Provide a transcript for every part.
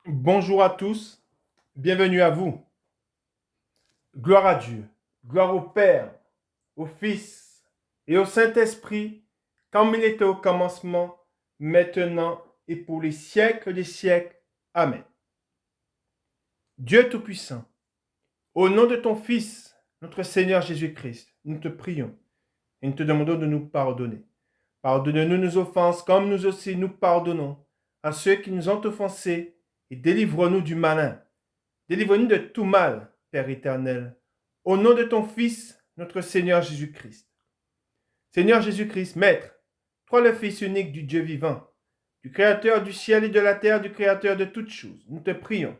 Bonjour à tous, bienvenue à vous. Gloire à Dieu, gloire au Père, au Fils et au Saint-Esprit, comme il était au commencement, maintenant et pour les siècles des siècles. Amen. Dieu Tout-Puissant, au nom de ton Fils, notre Seigneur Jésus-Christ, nous te prions et nous te demandons de nous pardonner. Pardonne-nous nos offenses comme nous aussi nous pardonnons à ceux qui nous ont offensés et délivre-nous du malin. Délivre-nous de tout mal, Père éternel, au nom de ton Fils, notre Seigneur Jésus-Christ. Seigneur Jésus-Christ, Maître, toi le Fils unique du Dieu vivant, du Créateur du ciel et de la terre, du Créateur de toutes choses, nous te prions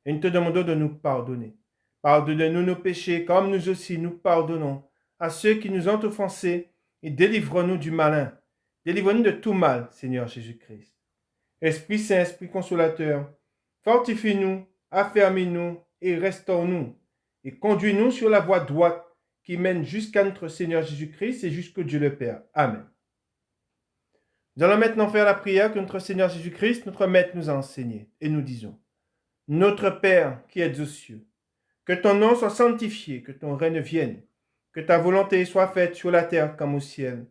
et nous te demandons de nous pardonner. Pardonne-nous nos péchés comme nous aussi nous pardonnons à ceux qui nous ont offensés et délivre-nous du malin. Délivre-nous de tout mal, Seigneur Jésus-Christ. Esprit Saint, Esprit Consolateur, fortifie-nous, affermis-nous et restaure-nous, et conduis-nous sur la voie droite qui mène jusqu'à notre Seigneur Jésus-Christ et jusqu'au Dieu le Père. Amen. Nous allons maintenant faire la prière que notre Seigneur Jésus-Christ, notre Maître, nous a enseignée, et nous disons, Notre Père qui es aux cieux, que ton nom soit sanctifié, que ton règne vienne, que ta volonté soit faite sur la terre comme au ciel.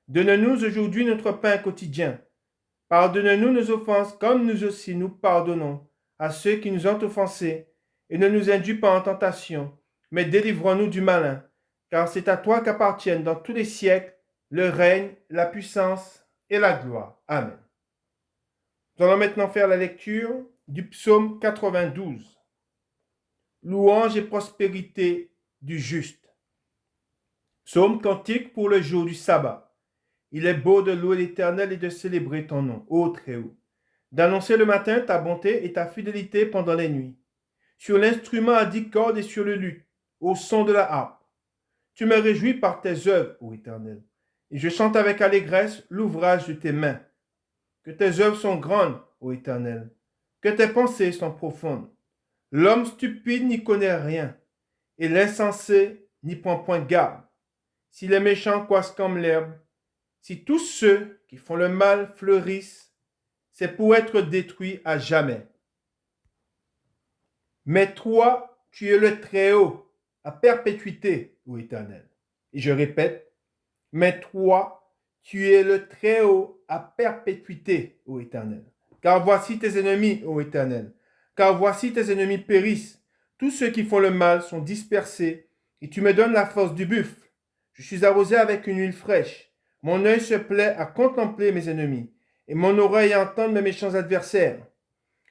Donne-nous aujourd'hui notre pain quotidien. Pardonne-nous nos offenses comme nous aussi nous pardonnons à ceux qui nous ont offensés, et ne nous induis pas en tentation, mais délivre-nous du malin, car c'est à toi qu'appartiennent dans tous les siècles le règne, la puissance et la gloire. Amen. Nous allons maintenant faire la lecture du psaume 92. Louange et prospérité du juste. Psaume cantique pour le jour du sabbat. Il est beau de louer l'Éternel et de célébrer ton nom, ô Très-Haut. D'annoncer le matin ta bonté et ta fidélité pendant les nuits. Sur l'instrument à 10 cordes et sur le luth, au son de la harpe. Tu me réjouis par tes œuvres, ô Éternel, et je chante avec allégresse l'ouvrage de tes mains. Que tes œuvres sont grandes, ô Éternel, que tes pensées sont profondes. L'homme stupide n'y connaît rien, et l'insensé n'y prend point garde. Si les méchants croissent comme l'herbe, si tous ceux qui font le mal fleurissent, c'est pour être détruits à jamais. Mais toi, tu es le Très-Haut, à perpétuité, ô Éternel. Et je répète, mais toi, tu es le Très-Haut, à perpétuité, ô Éternel. Car voici tes ennemis, ô Éternel. Car voici tes ennemis périssent. Tous ceux qui font le mal sont dispersés, et tu me donnes la force du buffle. Je suis arrosé avec une huile fraîche. Mon œil se plaît à contempler mes ennemis, et mon oreille à entendre mes méchants adversaires.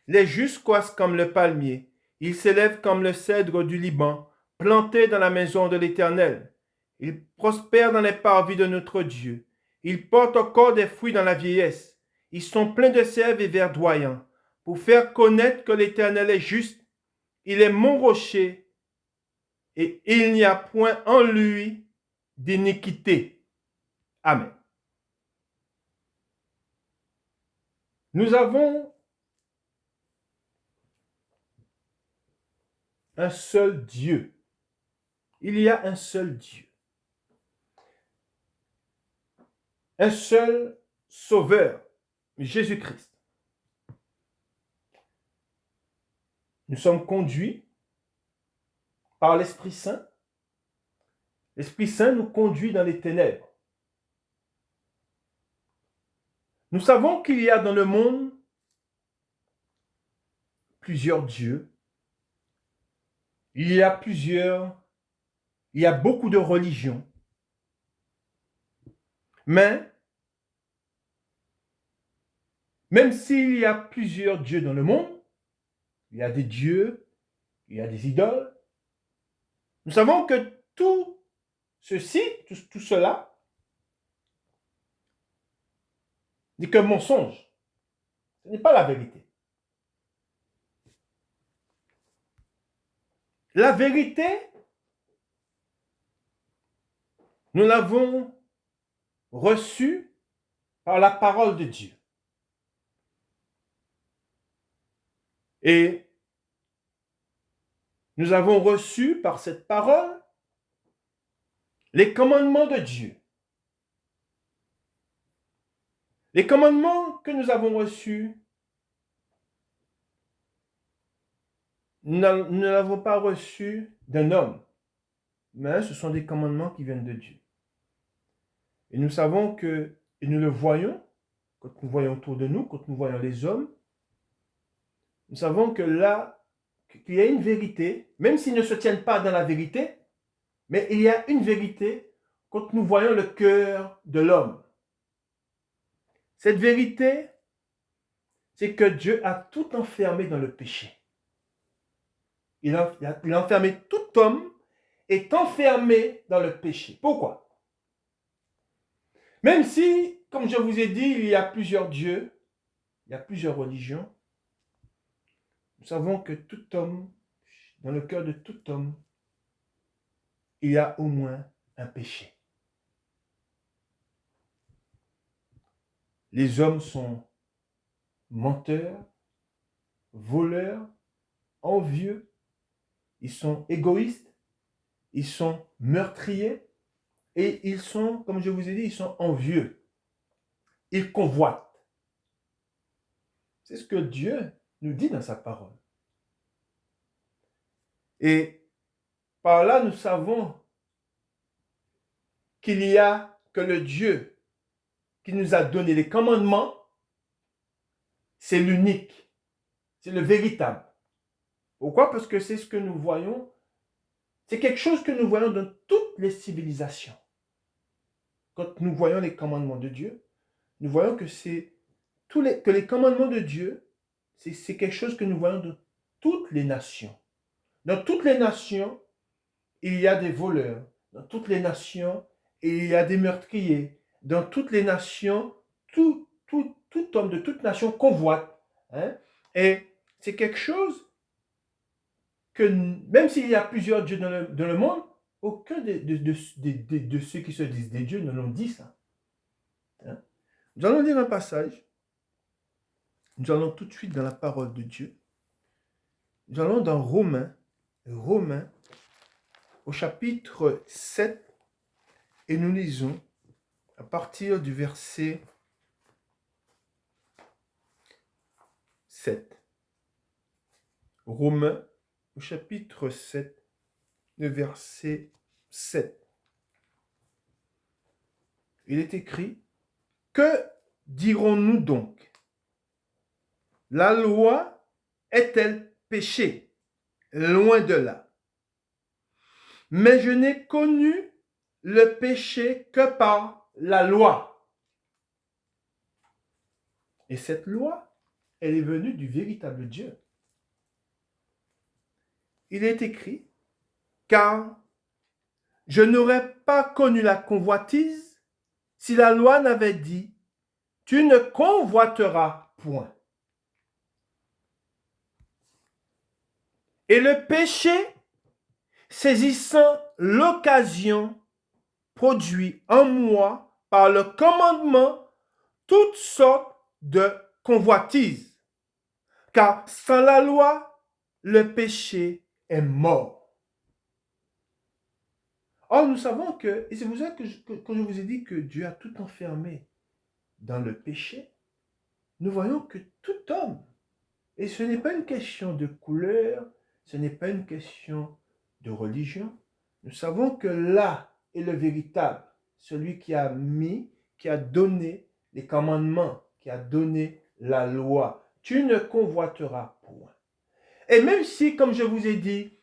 Les justes croissent comme le palmier, ils s'élèvent comme le cèdre du Liban, plantés dans la maison de l'Éternel. Ils prospèrent dans les parvis de notre Dieu. Ils portent encore des fruits dans la vieillesse. Ils sont pleins de sève et verdoyants, pour faire connaître que l'Éternel est juste. Il est mon rocher, et il n'y a point en lui d'iniquité. Amen. Nous avons un seul Dieu. Il y a un seul Dieu. Un seul Sauveur, Jésus-Christ. Nous sommes conduits par l'Esprit Saint. L'Esprit Saint nous conduit dans les ténèbres. Nous savons qu'il y a dans le monde plusieurs dieux. Il y a beaucoup de religions. Mais, même s'il y a plusieurs dieux dans le monde, il y a des dieux, il y a des idoles. Nous savons que tout cela, n'est qu'un mensonge. Ce n'est pas la vérité. La vérité, nous l'avons reçue par la parole de Dieu. Et nous avons reçu par cette parole les commandements de Dieu. Les commandements que nous avons reçus nous ne l'avons pas reçu d'un homme, mais ce sont des commandements qui viennent de Dieu. Et nous savons que, et nous le voyons, quand nous voyons autour de nous, quand nous voyons les hommes, nous savons que là, qu'il y a une vérité, même s'ils ne se tiennent pas dans la vérité, mais il y a une vérité quand nous voyons le cœur de l'homme. Cette vérité, c'est que Dieu a tout enfermé dans le péché. Il a enfermé, tout homme est enfermé dans le péché. Pourquoi? Même si, comme je vous ai dit, il y a plusieurs dieux, il y a plusieurs religions, nous savons que tout homme, dans le cœur de tout homme, il y a au moins un péché. Les hommes sont menteurs, voleurs, envieux, ils sont égoïstes, ils sont meurtriers et ils sont, comme je vous ai dit, ils sont envieux. Ils convoitent. C'est ce que Dieu nous dit dans sa parole. Et par là, nous savons qu'il y a que le Dieu qui nous a donné les commandements, c'est l'unique, c'est le véritable. Pourquoi? Parce que c'est ce que nous voyons, c'est quelque chose que nous voyons dans toutes les civilisations. Quand nous voyons les commandements de Dieu, nous voyons que que les commandements de Dieu, c'est quelque chose que nous voyons dans toutes les nations. Dans toutes les nations, il y a des voleurs. Dans toutes les nations, il y a des meurtriers. Dans toutes les nations, tout homme de toute nation convoite. Hein? Et c'est quelque chose que, même s'il y a plusieurs dieux dans le monde, aucun de ceux qui se disent des dieux ne l'ont dit ça. Hein? Nous allons lire un passage. Nous allons tout de suite dans la parole de Dieu. Nous allons dans Romains, au chapitre 7, et nous lisons à partir du verset 7. Romains, au chapitre 7, le verset 7. Il est écrit, « Que dirons-nous donc? La loi est-elle péché? Loin de là. Mais je n'ai connu le péché que par la loi. » Et cette loi, elle est venue du véritable Dieu. Il est écrit, « Car je n'aurais pas connu la convoitise si la loi n'avait dit, tu ne convoiteras point. » Et le péché, saisissant l'occasion, produit en moi, par le commandement, toutes sortes de convoitises. Car sans la loi, le péché est mort. Or, nous savons que, et c'est pour ça que quand je vous ai dit que Dieu a tout enfermé dans le péché, nous voyons que tout homme, et ce n'est pas une question de couleur, ce n'est pas une question de religion, nous savons que là est le véritable, celui qui a donné les commandements, qui a donné la loi. Tu ne convoiteras point. Et même si, comme je vous ai dit,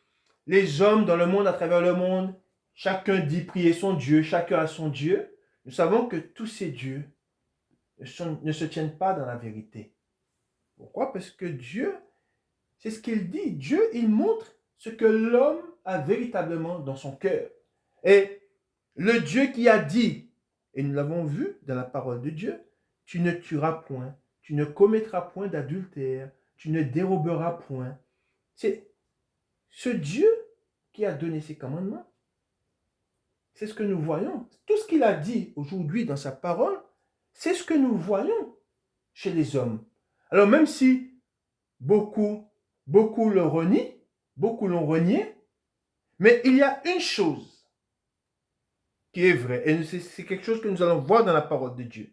les hommes dans le monde, à travers le monde, chacun dit prier son Dieu, chacun a son Dieu, nous savons que tous ces dieux ne se tiennent pas dans la vérité. Pourquoi? Parce que Dieu, c'est ce qu'il dit. Dieu, il montre ce que l'homme a véritablement dans son cœur. Et le Dieu qui a dit, et nous l'avons vu dans la parole de Dieu, tu ne tueras point, tu ne commettras point d'adultère, tu ne déroberas point. C'est ce Dieu qui a donné ses commandements. C'est ce que nous voyons. Tout ce qu'il a dit aujourd'hui dans sa parole, c'est ce que nous voyons chez les hommes. Alors même si beaucoup le renient, beaucoup l'ont renié, mais il y a une chose qui est vraie, et c'est quelque chose que nous allons voir dans la parole de Dieu.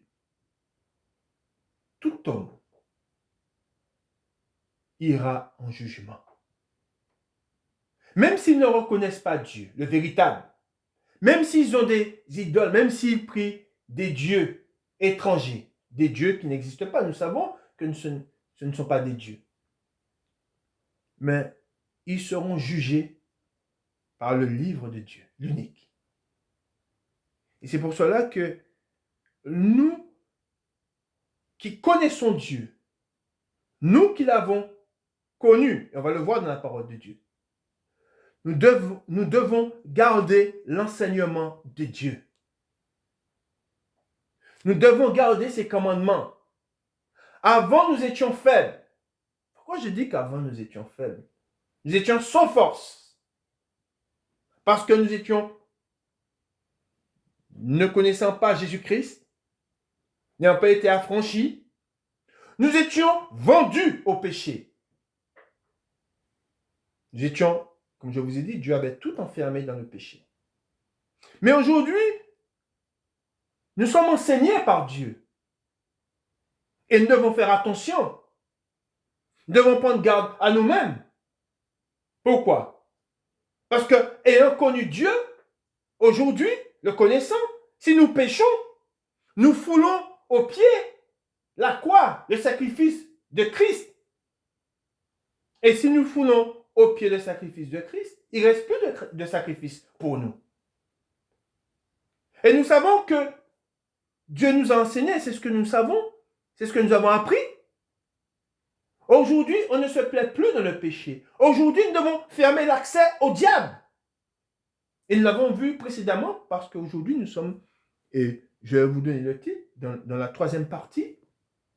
Tout homme ira en jugement. Même s'ils ne reconnaissent pas Dieu, le véritable, même s'ils ont des idoles, même s'ils prient des dieux étrangers, des dieux qui n'existent pas, nous savons que ce ne sont pas des dieux. Mais ils seront jugés par le livre de Dieu, l'unique. Et c'est pour cela que nous qui connaissons Dieu, nous qui l'avons connu, et on va le voir dans la parole de Dieu, nous devons garder l'enseignement de Dieu. Nous devons garder ses commandements. Avant, nous étions faibles. Pourquoi je dis qu'avant, nous étions faibles? Nous étions sans force. Parce que nous étions, ne connaissant pas Jésus-Christ, n'ayant pas été affranchis, nous étions vendus au péché. Nous étions, comme je vous ai dit, Dieu avait tout enfermé dans le péché. Mais aujourd'hui, nous sommes enseignés par Dieu. Et nous devons faire attention. Nous devons prendre garde à nous-mêmes. Pourquoi? Parce que, ayant connu Dieu, aujourd'hui, le connaissant, si nous péchons, nous foulons aux pieds la croix, le sacrifice de Christ. Et si nous foulons au pied le sacrifice de Christ, il ne reste plus de sacrifice pour nous. Et nous savons que Dieu nous a enseigné, c'est ce que nous savons, c'est ce que nous avons appris. Aujourd'hui, on ne se plaît plus dans le péché. Aujourd'hui, nous devons fermer l'accès au diable. Et nous l'avons vu précédemment parce qu'aujourd'hui, nous sommes, et je vais vous donner le titre, dans la troisième partie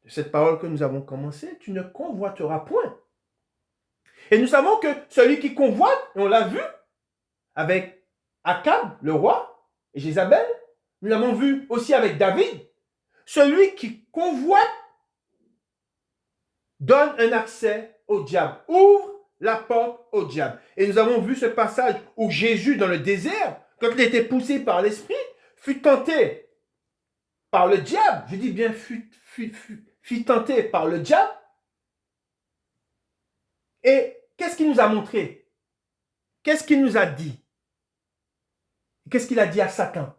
de cette parole que nous avons commencée, tu ne convoiteras point. Et nous savons que celui qui convoite, et on l'a vu avec Akab, le roi, et Jézabel, nous l'avons vu aussi avec David, celui qui convoite donne un accès au diable, ouvre la porte au diable. Et nous avons vu ce passage où Jésus, dans le désert, quand il était poussé par l'esprit, fut tenté par le diable. Je dis bien fut tenté par le diable. Et qu'est-ce qu'il nous a montré? Qu'est-ce qu'il nous a dit? Qu'est-ce qu'il a dit à Satan?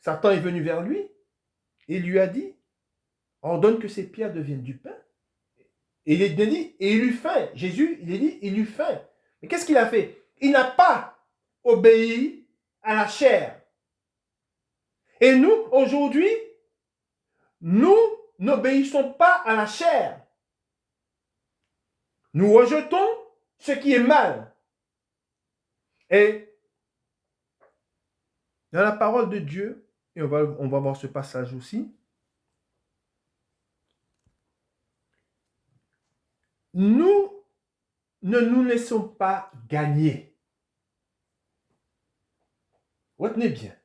Satan est venu vers lui et il lui a dit, ordonne que ces pierres deviennent du pain. Et il a dit, et il eut faim. Jésus, il a dit, il eut faim. Mais qu'est-ce qu'il a fait? Il n'a pas obéi à la chair. Et nous, aujourd'hui, nous n'obéissons pas à la chair. Nous rejetons ce qui est mal. Et dans la parole de Dieu, et on va voir ce passage aussi, nous ne nous laissons pas gagner. Retenez bien,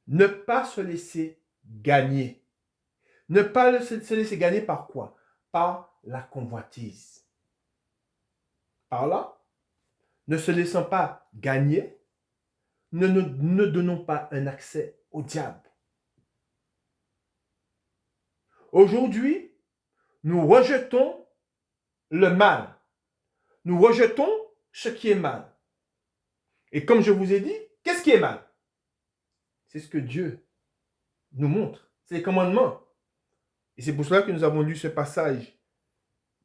ne pas se laisser gagner. Ne pas se laisser gagner par quoi? Par la convoitise. Par là, ne se laissant pas gagner, ne donnons pas un accès au diable. Aujourd'hui, nous rejetons le mal. Nous rejetons ce qui est mal. Et comme je vous ai dit, qu'est-ce qui est mal? C'est ce que Dieu nous montre. C'est les commandements. Et c'est pour cela que nous avons lu ce passage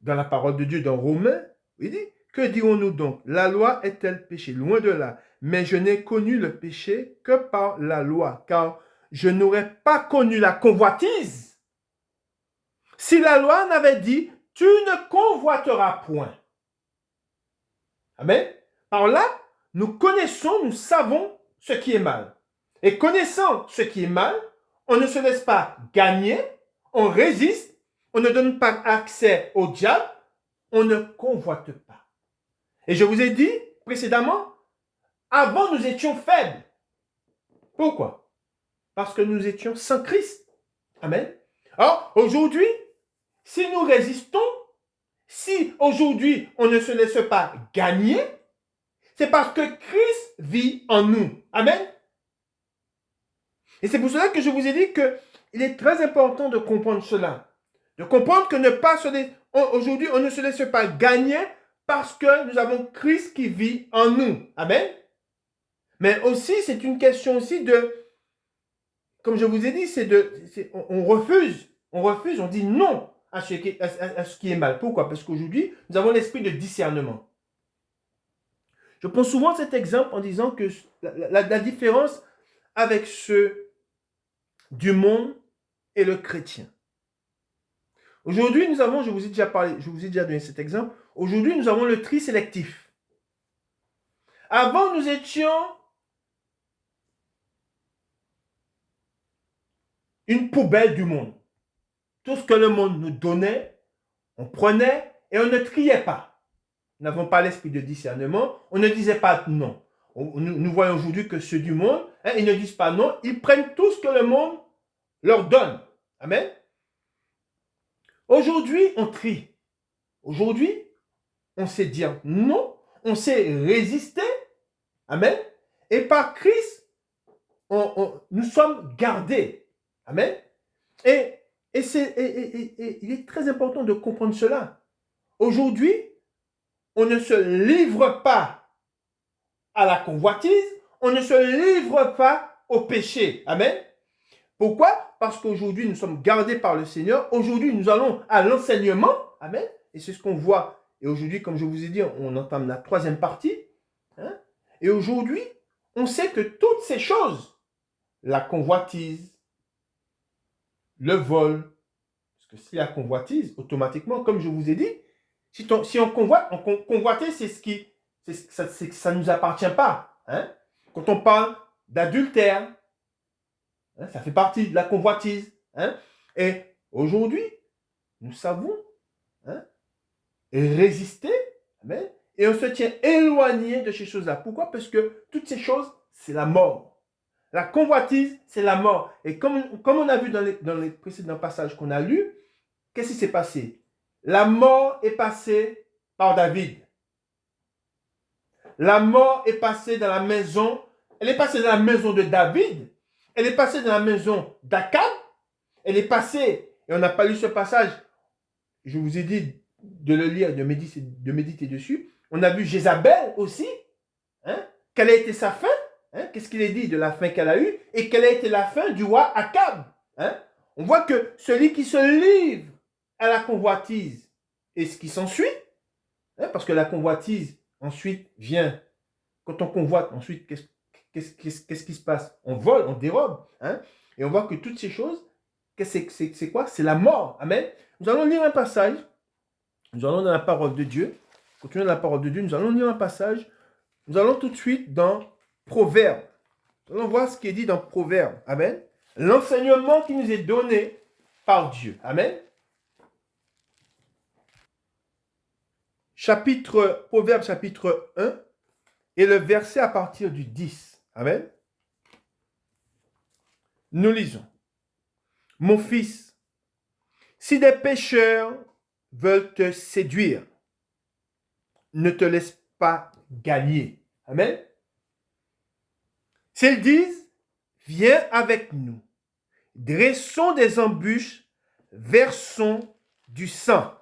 dans la parole de Dieu, dans Romains. Il dit, que dirons-nous donc? La loi est-elle péché? Loin de là. Mais je n'ai connu le péché que par la loi, car je n'aurais pas connu la convoitise si la loi n'avait dit, tu ne convoiteras point. Amen. Par là, nous connaissons, nous savons ce qui est mal. Et connaissant ce qui est mal, on ne se laisse pas gagner, on résiste, on ne donne pas accès au diable, on ne convoite pas. Et je vous ai dit précédemment, avant nous étions faibles. Pourquoi? Parce que nous étions sans Christ. Amen. Alors, aujourd'hui, si nous résistons, si aujourd'hui on ne se laisse pas gagner, c'est parce que Christ vit en nous. Amen. Et c'est pour cela que je vous ai dit qu'il est très important de comprendre cela. De comprendre que ne pas se laisser, aujourd'hui on ne se laisse pas gagner parce que nous avons Christ qui vit en nous. Amen. Mais aussi, c'est une question aussi de, comme je vous ai dit, on refuse, on dit non à ce qui est mal. Pourquoi? Parce qu'aujourd'hui, nous avons l'esprit de discernement. Je prends souvent cet exemple en disant que la différence avec ceux du monde et le chrétien. Aujourd'hui, nous avons, je vous ai déjà parlé, je vous ai déjà donné cet exemple, aujourd'hui, nous avons le tri sélectif. Avant, nous étions une poubelle du monde. Tout ce que le monde nous donnait, on prenait et on ne triait pas. Nous n'avons pas l'esprit de discernement, on ne disait pas non. Nous voyons aujourd'hui que ceux du monde, ils ne disent pas non, ils prennent tout ce que le monde leur donne. Amen. Aujourd'hui, on trie. Aujourd'hui, on sait dire non, on sait résister. Amen. Et par Christ, nous sommes gardés. Amen. Et il est très important de comprendre cela. Aujourd'hui, on ne se livre pas à la convoitise, on ne se livre pas au péché. Amen. Pourquoi? Parce qu'aujourd'hui, nous sommes gardés par le Seigneur. Aujourd'hui, nous allons à l'enseignement. Amen. Et c'est ce qu'on voit. Et aujourd'hui, comme je vous ai dit, on entame la troisième partie. Hein? Et aujourd'hui, on sait que toutes ces choses, la convoitise, le vol, parce que si la convoitise, automatiquement, comme je vous ai dit, si on convoite, convoiter, c'est ce qui, ça ne nous appartient pas. Hein? Quand on parle d'adultère, hein, ça fait partie de la convoitise. Hein? Et aujourd'hui, nous savons hein, résister, amen, et on se tient éloigné de ces choses-là. Pourquoi? Parce que toutes ces choses, c'est la mort. La convoitise, c'est la mort. Et comme on a vu dans les précédents passages qu'on a lus, qu'est-ce qui s'est passé? La mort est passée par David. La mort est passée dans la maison. Elle est passée dans la maison de David. Elle est passée dans la maison d'Akab. Elle est passée, et on n'a pas lu ce passage, je vous ai dit de le lire, de méditer dessus. On a vu Jézabel aussi. Hein? Quelle a été sa fin? Hein? Qu'est-ce qu'il est dit de la fin qu'elle a eue? Et quelle a été la fin du roi Akab? Hein? On voit que celui qui se livre à la convoitise et ce qui s'ensuit, hein? Parce que la convoitise, ensuite, vient. Quand on convoite, ensuite, qu'est-ce qui se passe? On vole, on dérobe. Hein? Et on voit que toutes ces choses, c'est quoi? C'est la mort. Amen. Nous allons lire un passage. Nous allons dans la parole de Dieu. Continuons dans la parole de Dieu. Nous allons lire un passage. Nous allons tout de suite dans Proverbes. Nous allons voir ce qui est dit dans Proverbes. Amen. L'enseignement qui nous est donné par Dieu. Amen. Proverbes chapitre 1 et le verset à partir du 10. Amen. Nous lisons. Mon fils, si des pécheurs veulent te séduire, ne te laisse pas gagner. Amen. S'ils disent, viens avec nous, dressons des embûches, versons du sang.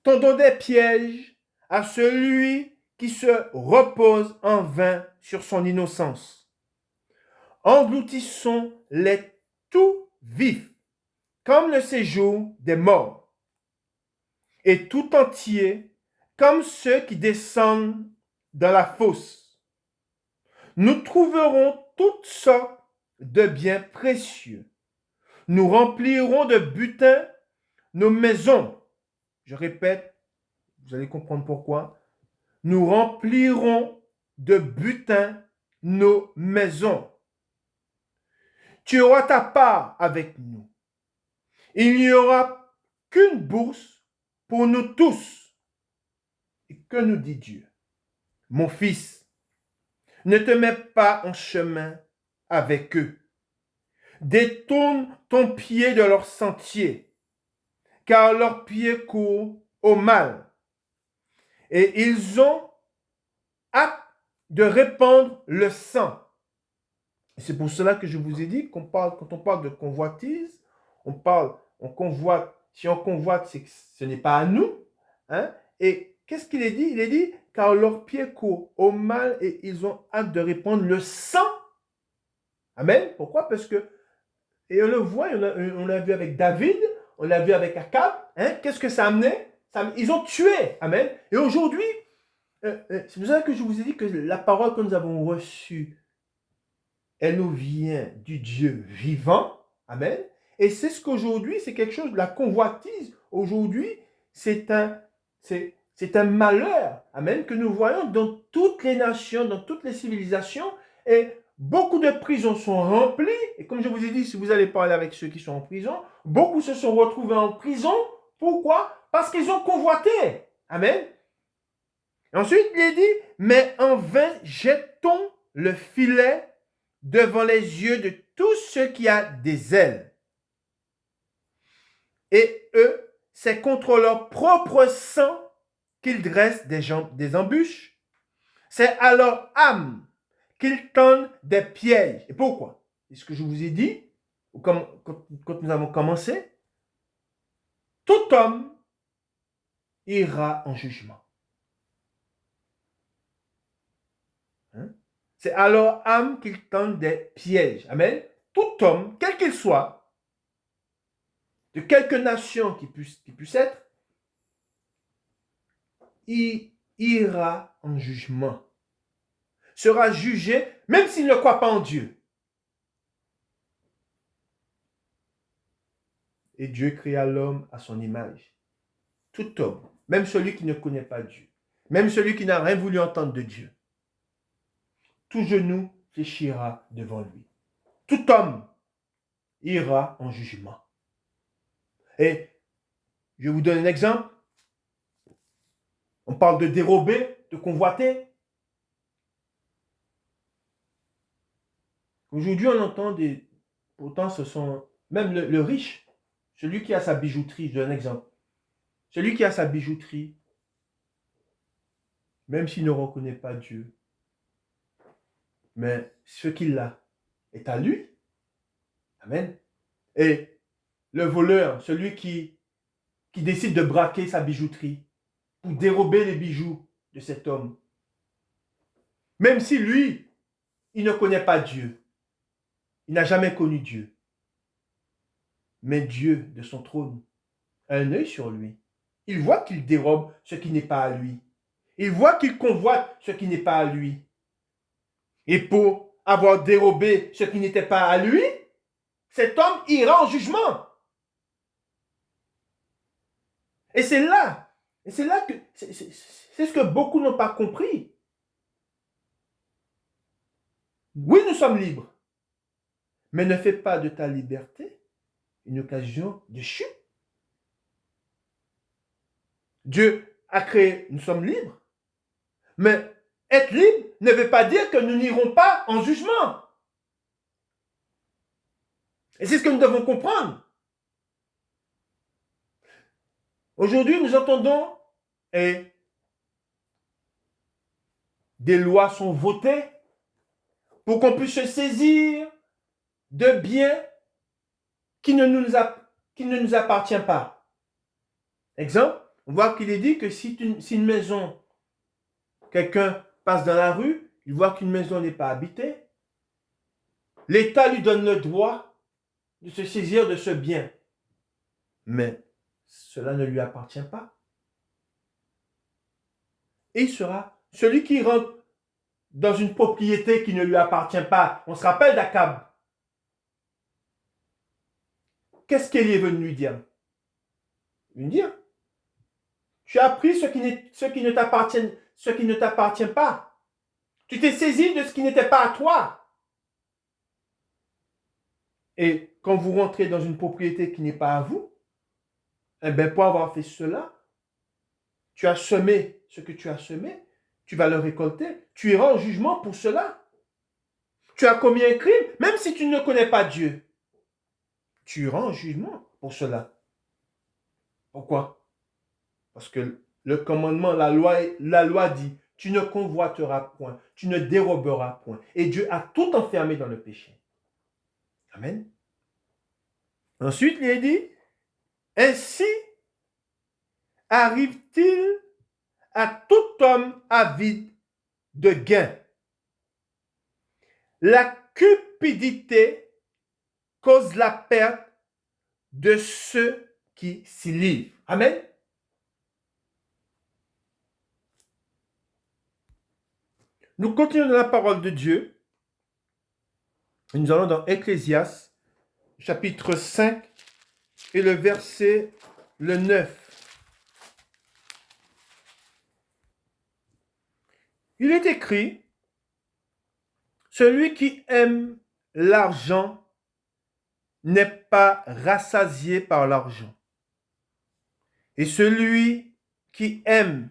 Tendons des pièges à celui qui se repose en vain sur son innocence. Engloutissons-les tout vifs, comme le séjour des morts, et tout entier, comme ceux qui descendent dans la fosse. Nous trouverons toutes sortes de biens précieux. Nous remplirons de butin nos maisons. Je répète, vous allez comprendre pourquoi. Nous remplirons de butin nos maisons. Tu auras ta part avec nous. Il n'y aura qu'une bourse pour nous tous. Et que nous dit Dieu? Mon fils, ne te mets pas en chemin avec eux. Détourne ton pied de leur sentier, car leurs pieds courent au mal. Et ils ont hâte de répandre le sang. C'est pour cela que je vous ai dit quand on parle de convoitise, on convoite. Si on convoite, c'est que ce n'est pas à nous. Hein? Et qu'est-ce qu'il est dit? Il est dit, car leurs pieds courent au mal et ils ont hâte de répandre le sang. Amen. Pourquoi? Parce que, et on le voit, on l'a vu avec David, on l'a vu avec Akab. Hein? Qu'est-ce que ça a amené? Ils ont tué. Amen. Et aujourd'hui, c'est pour ça que je vous ai dit que la parole que nous avons reçue, elle nous vient du Dieu vivant. Amen. Et c'est ce qu'aujourd'hui, c'est quelque chose, la convoitise, aujourd'hui, c'est un malheur, amen, que nous voyons dans toutes les nations, dans toutes les civilisations, et beaucoup de prisons sont remplies, et comme je vous ai dit, si vous allez parler avec ceux qui sont en prison, beaucoup se sont retrouvés en prison, pourquoi? Parce qu'ils ont convoité, amen. Et ensuite, il est dit, mais en vain jetons le filet devant les yeux de tous ceux qui ont des ailes. Et eux, c'est contre leur propre sang qu'ils dressent des embûches. C'est à leur âme qu'ils tendent des pièges. Et pourquoi? C'est ce que je vous ai dit, quand nous avons commencé. Tout homme ira en jugement. Hein? C'est à leur âme qu'ils tendent des pièges. Amen. Tout homme, quel qu'il soit, de quelque nation qui puisse être, il ira en jugement. Sera jugé, même s'il ne croit pas en Dieu. Et Dieu créa l'homme à son image. Tout homme, même celui qui ne connaît pas Dieu, même celui qui n'a rien voulu entendre de Dieu, tout genou fléchira devant lui. Tout homme ira en jugement. Et je vous donne un exemple. On parle de dérober, de convoiter. Aujourd'hui, on entend des... Pourtant, ce sont... Même le riche, celui qui a sa bijouterie, je donne un exemple. Celui qui a sa bijouterie, même s'il ne reconnaît pas Dieu, mais ce qu'il a est à lui. Amen. Et le voleur, celui qui décide de braquer sa bijouterie pour dérober les bijoux de cet homme, même si lui, il ne connaît pas Dieu, il n'a jamais connu Dieu, mais Dieu, de son trône, a un œil sur lui. Il voit qu'il dérobe ce qui n'est pas à lui. Il voit qu'il convoite ce qui n'est pas à lui. Et pour avoir dérobé ce qui n'était pas à lui, cet homme ira en jugement. Et c'est là que c'est ce que beaucoup n'ont pas compris. Oui, nous sommes libres, mais ne fais pas de ta liberté une occasion de chute. Dieu a créé, nous sommes libres, mais être libre ne veut pas dire que nous n'irons pas en jugement. Et c'est ce que nous devons comprendre. Aujourd'hui, nous entendons et des lois sont votées pour qu'on puisse se saisir de biens qui ne nous appartient pas. Exemple, on voit qu'il est dit que si une maison, quelqu'un passe dans la rue, il voit qu'une maison n'est pas habitée, l'État lui donne le droit de se saisir de ce bien. Mais cela ne lui appartient pas. Et il sera celui qui rentre dans une propriété qui ne lui appartient pas. On se rappelle d'Akab. Qu'est-ce qu'il est venu lui dire? Lui dire, tu as pris ce qui ne t'appartient pas. Tu t'es saisi de ce qui n'était pas à toi. Et quand vous rentrez dans une propriété qui n'est pas à vous, eh bien, pour avoir fait cela, tu as semé ce que tu as semé, tu vas le récolter, tu iras en jugement pour cela. Tu as commis un crime, même si tu ne connais pas Dieu. Tu iras en jugement pour cela. Pourquoi? Parce que le commandement, la loi dit, tu ne convoiteras point, tu ne déroberas point. Et Dieu a tout enfermé dans le péché. Amen. Ensuite, il est dit, ainsi, arrive-t-il à tout homme avide de gain? La cupidité cause la perte de ceux qui s'y livrent. Amen. Nous continuons dans la parole de Dieu. Nous allons dans Ecclésiaste, chapitre 5, et le verset 9. Il est écrit, « Celui qui aime l'argent n'est pas rassasié par l'argent. Et celui qui aime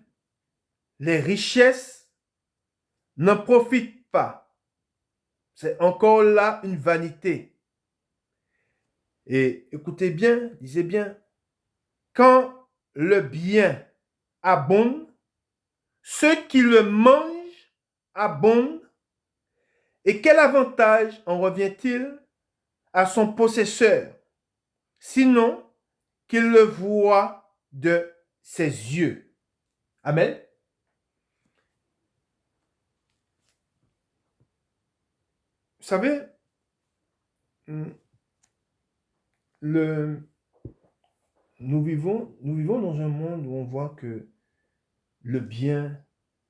les richesses n'en profite pas. » C'est encore là une vanité. Et écoutez bien, lisez bien. Quand le bien abonde, ceux qui le mangent abondent. Et quel avantage en revient-il à son possesseur, sinon qu'il le voit de ses yeux? Amen. Vous savez, nous vivons dans un monde où on voit que le bien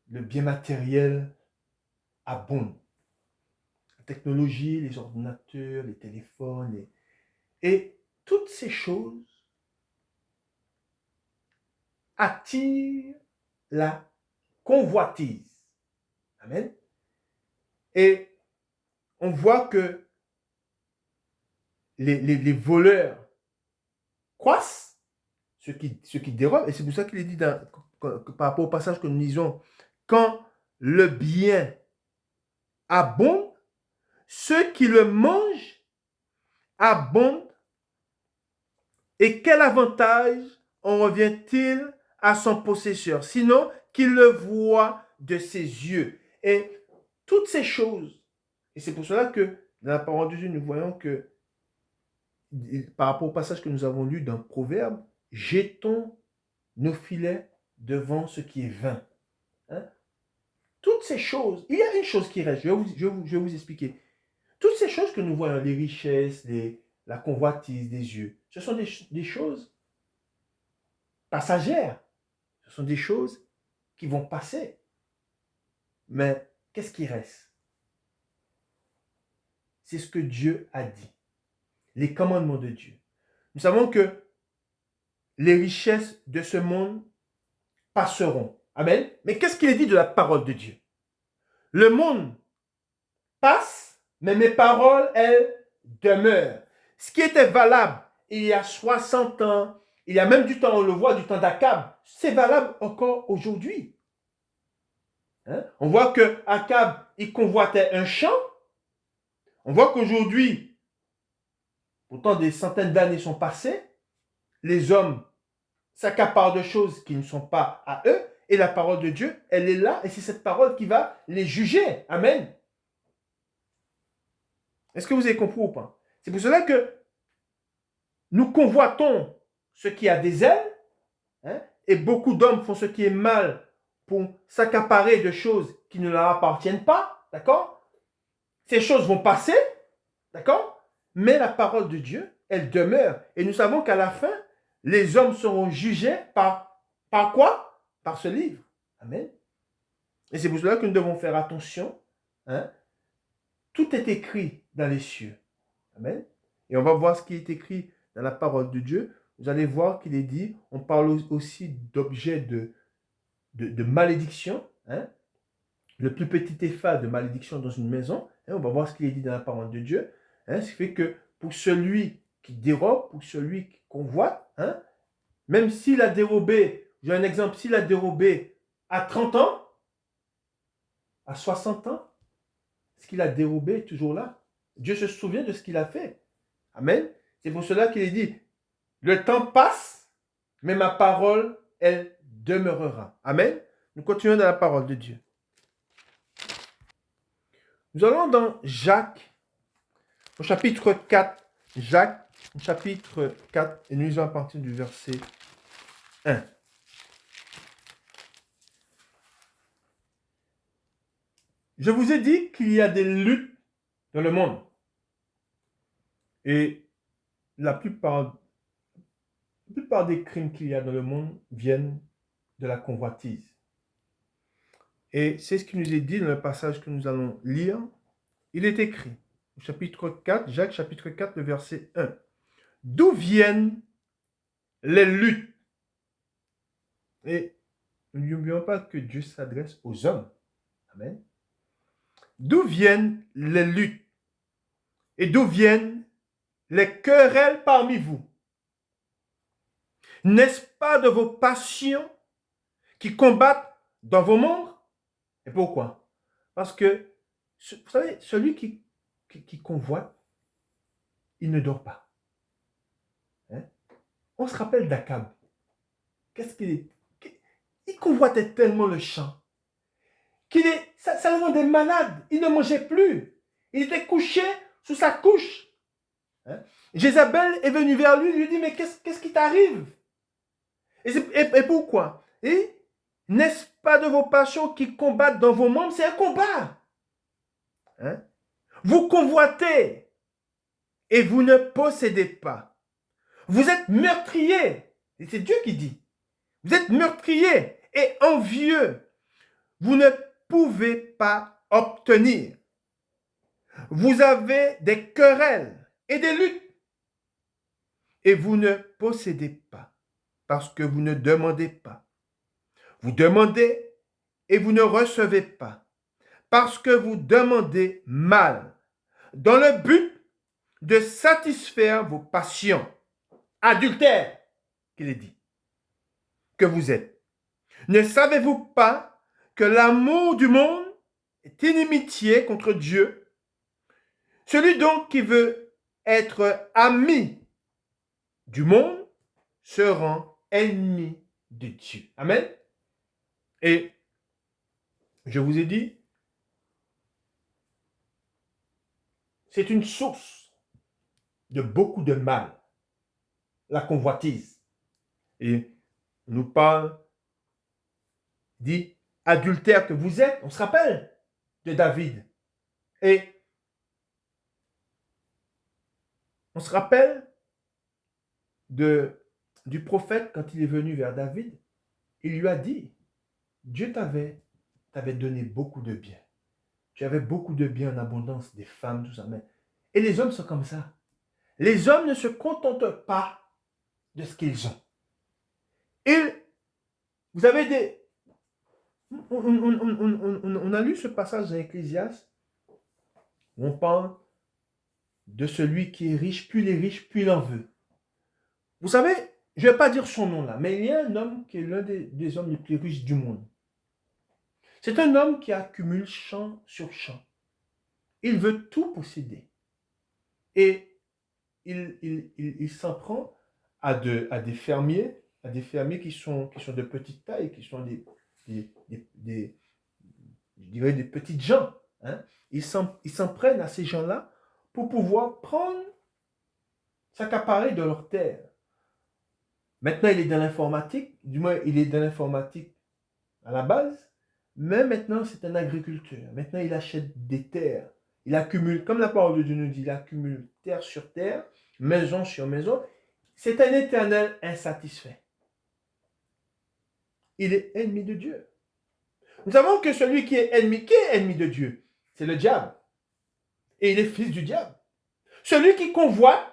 matériel abonde. La technologie, les ordinateurs, les téléphones, et toutes ces choses attirent la convoitise. Amen. Et on voit que les voleurs croissent, ceux qui dérobent, et c'est pour ça qu'il est dit par rapport au passage que nous lisons, quand le bien abonde, ceux qui le mangent abondent. Et quel avantage en revient-il à son possesseur, sinon qu'il le voit de ses yeux? Et toutes ces choses, et c'est pour cela que dans la parole de Dieu, nous voyons que par rapport au passage que nous avons lu dans Proverbe, jetons nos filets devant ce qui est vain. Hein? Toutes ces choses, il y a une chose qui reste, je vais vous expliquer. Toutes ces choses que nous voyons, les richesses, la convoitise des yeux, ce sont des choses passagères. Ce sont des choses qui vont passer. Mais qu'est-ce qui reste? C'est ce que Dieu a dit. Les commandements de Dieu. Nous savons que les richesses de ce monde passeront. Amen. Mais qu'est-ce qu'il est dit de la parole de Dieu? Le monde passe, mais mes paroles, elles, demeurent. Ce qui était valable il y a 60 ans, il y a même du temps, on le voit, du temps d'Akab, c'est valable encore aujourd'hui. Hein? On voit que Akab, il convoitait un champ. On voit qu'aujourd'hui, pourtant des centaines d'années sont passées, les hommes s'accaparent de choses qui ne sont pas à eux, et la parole de Dieu, elle est là, et c'est cette parole qui va les juger. Amen. Est-ce que vous avez compris ou pas? C'est pour cela que nous convoitons ce qui a des ailes, hein, et beaucoup d'hommes font ce qui est mal pour s'accaparer de choses qui ne leur appartiennent pas, d'accord? Ces choses vont passer, d'accord? Mais la parole de Dieu, elle demeure. Et nous savons qu'à la fin, les hommes seront jugés par quoi? Par ce livre. Amen. Et c'est pour cela que nous devons faire attention. Hein? Tout est écrit dans les cieux. Amen. Et on va voir ce qui est écrit dans la parole de Dieu. Vous allez voir qu'il est dit, on parle aussi d'objets de malédiction. Hein? Le plus petit effet de malédiction dans une maison. Hein? On va voir ce qu'il est dit dans la parole de Dieu. Hein? Ce qui fait que pour celui qui dérobe, pour celui qui convoite, hein? Même s'il a dérobé, j'ai un exemple, s'il a dérobé à 30 ans, à 60 ans, ce qu'il a dérobé est toujours là. Dieu se souvient de ce qu'il a fait. Amen. C'est pour cela qu'il est dit, le temps passe, mais ma parole, elle demeurera. Amen. Nous continuons dans la parole de Dieu. Nous allons dans Jacques, au chapitre 4. Jacques, chapitre 4, et nous lisons à partir du verset 1. Je vous ai dit qu'il y a des luttes dans le monde. Et la plupart des crimes qu'il y a dans le monde viennent de la convoitise. Et c'est ce qui nous est dit dans le passage que nous allons lire. Il est écrit, au chapitre 4, Jacques chapitre 4, le verset 1. D'où viennent les luttes? Et n'oublions pas que Dieu s'adresse aux hommes. Amen. D'où viennent les luttes? Et d'où viennent les querelles parmi vous? N'est-ce pas de vos passions qui combattent dans vos membres? Et pourquoi? Parce que, vous savez, celui qui convoite, il ne dort pas. Hein? On se rappelle d'Akab. Qu'est-ce qu'il est? Il convoitait tellement le champ ça le rendait malade. Il ne mangeait plus. Il était couché sous sa couche. Hein? Jézabel est venue vers lui et lui dit, mais qu'est-ce qui t'arrive? Et pourquoi? Et n'est-ce pas de vos passions qui combattent dans vos membres? C'est un combat. Hein? Vous convoitez et vous ne possédez pas. Vous êtes meurtrier. Et c'est Dieu qui dit. Vous êtes meurtrier et envieux. Vous ne pouvez pas obtenir. Vous avez des querelles et des luttes. Et vous ne possédez pas parce que vous ne demandez pas. Vous demandez et vous ne recevez pas parce que vous demandez mal dans le but de satisfaire vos passions. Adultère, qu'il est dit, que vous êtes. Ne savez-vous pas que l'amour du monde est inimitié contre Dieu? Celui donc qui veut être ami du monde se rend ennemi de Dieu. Amen. Et je vous ai dit, c'est une source de beaucoup de mal, la convoitise. Et on nous parle, dit, adultère que vous êtes, on se rappelle de David. Et on se rappelle du prophète quand il est venu vers David. Il lui a dit, Dieu t'avait donné beaucoup de biens. Tu avais beaucoup de biens en abondance, des femmes, tout ça. Et les hommes sont comme ça. Les hommes ne se contentent pas de ce qu'ils ont. Vous avez des... On a lu ce passage dans Ecclésiaste où on parle de celui qui est riche, plus il est riche, plus il en veut. Vous savez, je ne vais pas dire son nom là, mais il y a un homme qui est l'un des hommes les plus riches du monde. C'est un homme qui accumule champ sur champ. Il veut tout posséder. Et il s'en prend à des fermiers qui sont de petite taille, qui sont je dirais des petites gens. Hein? Ils s'en prennent à ces gens-là pour pouvoir prendre, s'accaparer de leur terre. Maintenant, il est dans l'informatique, du moins, il est dans l'informatique à la base, mais maintenant, c'est un agriculteur. Maintenant, il achète des terres. Il accumule, comme la parole de Dieu nous dit, il accumule terre sur terre, maison sur maison. C'est un éternel insatisfait. Il est ennemi de Dieu. Nous savons que celui qui est ennemi de Dieu, c'est le diable. Et il est fils du diable. Celui qui convoite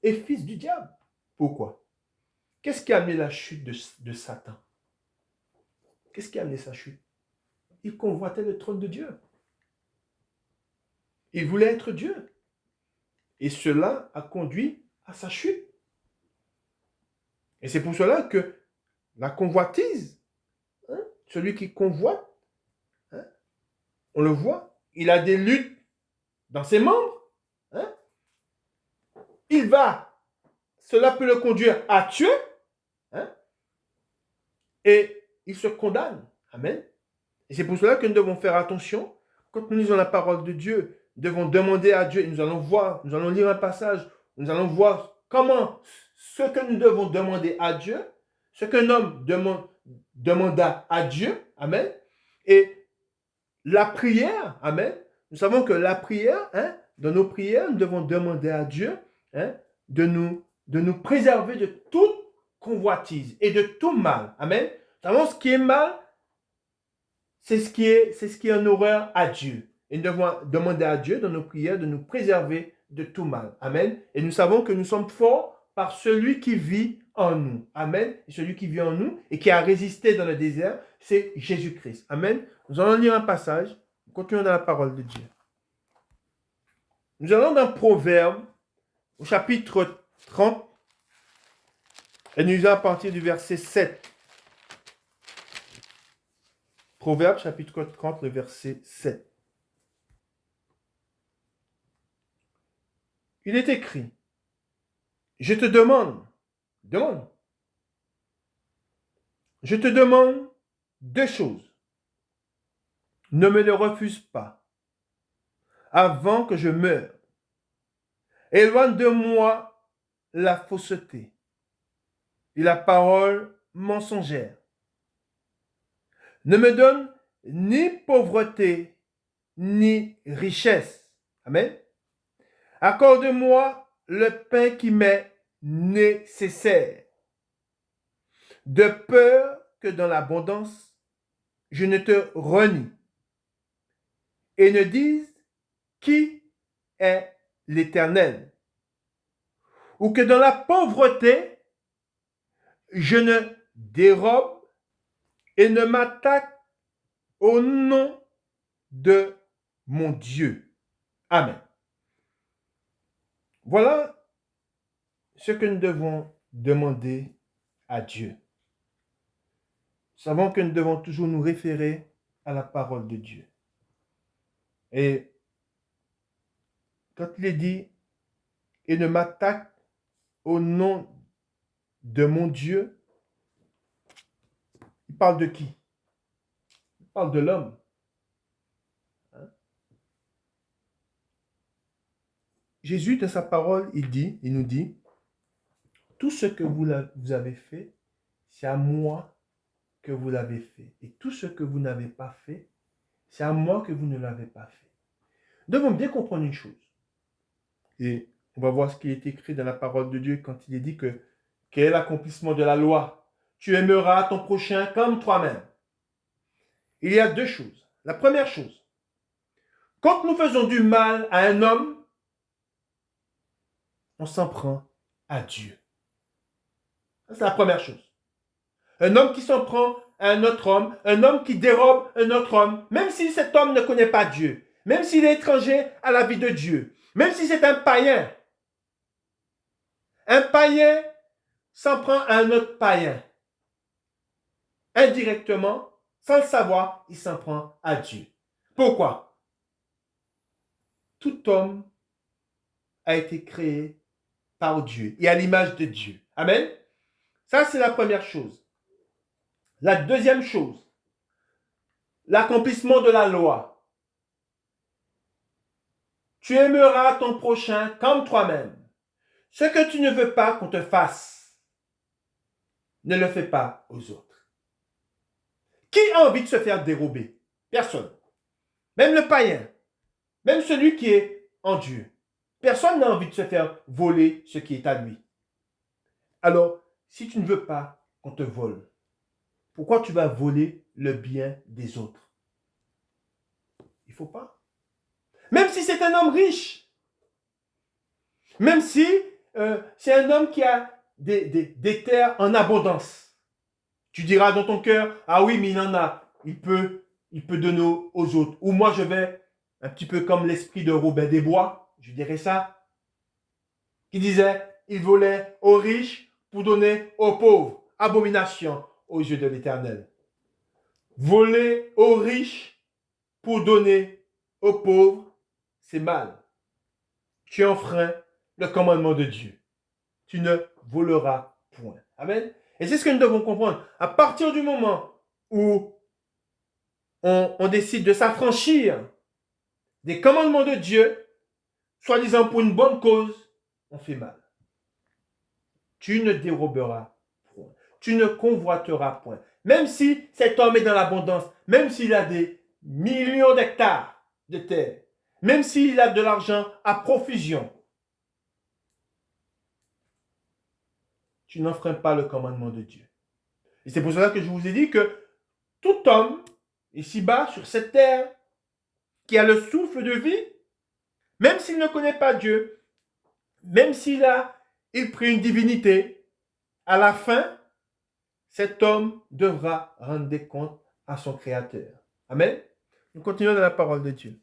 est fils du diable. Pourquoi? Qu'est-ce qui a amené la chute de Satan? Qu'est-ce qui a amené sa chute? Il convoitait le trône de Dieu. Il voulait être Dieu. Et cela a conduit à sa chute. Et c'est pour cela que la convoitise, hein, celui qui convoite, hein, on le voit, il a des luttes dans ses membres. Hein, cela peut le conduire à tuer, hein, et il se condamne. Amen. Et c'est pour cela que nous devons faire attention. Quand nous lisons la parole de Dieu, nous devons demander à Dieu, et nous allons lire un passage, nous allons voir comment ce que nous devons demander à Dieu, ce qu'un homme demanda à Dieu, amen, et la prière, amen, nous savons que la prière, hein, dans nos prières, nous devons demander à Dieu, hein, de nous préserver de toute convoitise et de tout mal. Amen. Nous savons ce qui est mal, c'est ce qui est en horreur à Dieu. Et nous devons demander à Dieu dans nos prières de nous préserver de tout mal. Amen. Et nous savons que nous sommes forts par celui qui vit en nous. Amen. Et celui qui vit en nous et qui a résisté dans le désert, c'est Jésus-Christ. Amen. Nous allons lire un passage. Continuons dans la parole de Dieu. Nous allons dans Proverbe, au chapitre 30, et nous lisons à partir du verset 7. Proverbe, chapitre 30, le verset 7. Il est écrit, je te demande, je te demande deux choses. Ne me les refuse pas avant que je meure. Éloigne de moi la fausseté et la parole mensongère. Ne me donne ni pauvreté ni richesse. Amen. Accorde-moi le pain qui m'est nécessaire, de peur que dans l'abondance, je ne te renie et ne dise qui est l'Éternel, ou que dans la pauvreté, je ne dérobe et ne m'attaque au nom de mon Dieu. Amen. Voilà ce que nous devons demander à Dieu. Nous savons que nous devons toujours nous référer à la parole de Dieu. Et quand il est dit, et ne m'attaque au nom de mon Dieu, il parle de qui? Il parle de l'homme. Hein? Jésus, dans sa parole, il nous dit, tout ce que vous avez fait, c'est à moi que vous l'avez fait. Et tout ce que vous n'avez pas fait, c'est à moi que vous ne l'avez pas fait. Nous devons bien comprendre une chose. Et on va voir ce qui est écrit dans la parole de Dieu quand il est dit que quel est l'accomplissement de la loi? Tu aimeras ton prochain comme toi-même. Il y a deux choses. La première chose, quand nous faisons du mal à un homme, on s'en prend à Dieu. C'est la première chose. Un homme qui s'en prend à un autre homme, un homme qui dérobe un autre homme, même si cet homme ne connaît pas Dieu, même s'il est étranger à la vie de Dieu, même si c'est un païen s'en prend à un autre païen. Indirectement, sans le savoir, il s'en prend à Dieu. Pourquoi? Tout homme a été créé par Dieu et à l'image de Dieu. Amen. Ça, c'est la première chose. La deuxième chose, l'accomplissement de la loi. Tu aimeras ton prochain comme toi-même. Ce que tu ne veux pas qu'on te fasse, ne le fais pas aux autres. Qui a envie de se faire dérober? Personne. Même le païen, même celui qui est en Dieu. Personne n'a envie de se faire voler ce qui est à lui. Alors, si tu ne veux pas qu'on te vole, pourquoi tu vas voler le bien des autres? Il ne faut pas. Même si c'est un homme riche, même si c'est un homme qui a des terres en abondance, tu diras dans ton cœur, ah oui, mais il en a, il peut donner aux autres. Ou moi, je vais, un petit peu comme l'esprit de Robin des Bois, je dirais ça, qui disait, il volait aux riches pour donner aux pauvres. Abomination aux yeux de l'Éternel. Voler aux riches pour donner aux pauvres, c'est mal. Tu enfreins le commandement de Dieu. Tu ne voleras point. Amen. Et c'est ce que nous devons comprendre. À partir du moment où on décide de s'affranchir des commandements de Dieu, soi-disant pour une bonne cause, on fait mal. Tu ne déroberas point. Tu ne convoiteras point. Même si cet homme est dans l'abondance, même s'il a des millions d'hectares de terre, même s'il a de l'argent à profusion, tu n'enfreins pas le commandement de Dieu. Et c'est pour cela que je vous ai dit que tout homme, ici-bas, sur cette terre, qui a le souffle de vie, même s'il ne connaît pas Dieu, même il prie une divinité, à la fin, cet homme devra rendre des comptes à son Créateur. Amen. Nous continuons dans la parole de Dieu.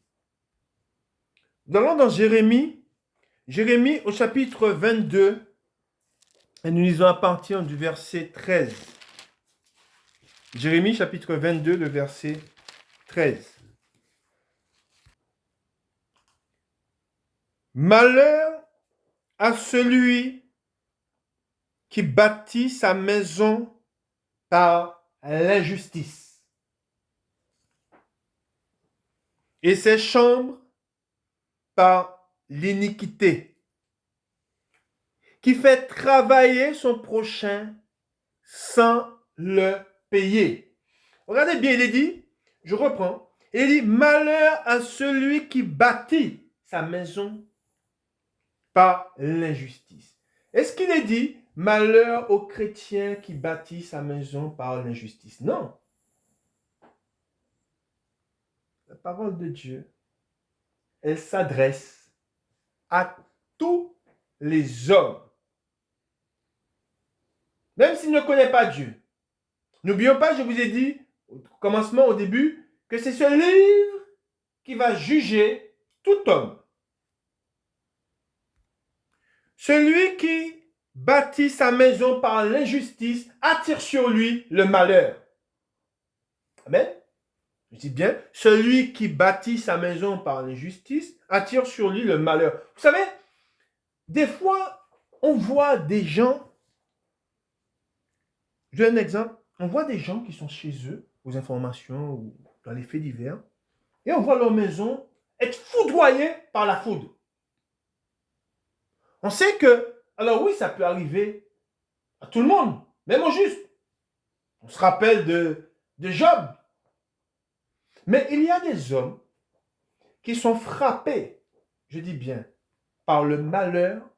Nous allons dans Jérémie au chapitre 22, et nous lisons à partir du verset 13. Jérémie chapitre 22, le verset 13. Malheur à celui qui bâtit sa maison par l'injustice et ses chambres par l'iniquité, qui fait travailler son prochain sans le payer. Regardez bien, il est dit, je reprends, il dit, malheur à celui qui bâtit sa maison par l'injustice. Est-ce qu'il est dit, malheur au chrétien qui bâtit sa maison par l'injustice? Non. La parole de Dieu, elle s'adresse à tous les hommes, même s'ils ne connaissent pas Dieu. N'oublions pas, je vous ai dit au commencement, au début, que c'est ce livre qui va juger tout homme. Celui qui bâtit sa maison par l'injustice attire sur lui le malheur. Amen. Je dis bien, celui qui bâtit sa maison par l'injustice attire sur lui le malheur. Vous savez, des fois, on voit des gens, je donne un exemple, on voit des gens qui sont chez eux, aux informations ou dans les faits divers, et on voit leur maison être foudroyée par la foudre. On sait que, alors oui, ça peut arriver à tout le monde, même au juste. On se rappelle de Job. Mais il y a des hommes qui sont frappés, je dis bien, par le malheur,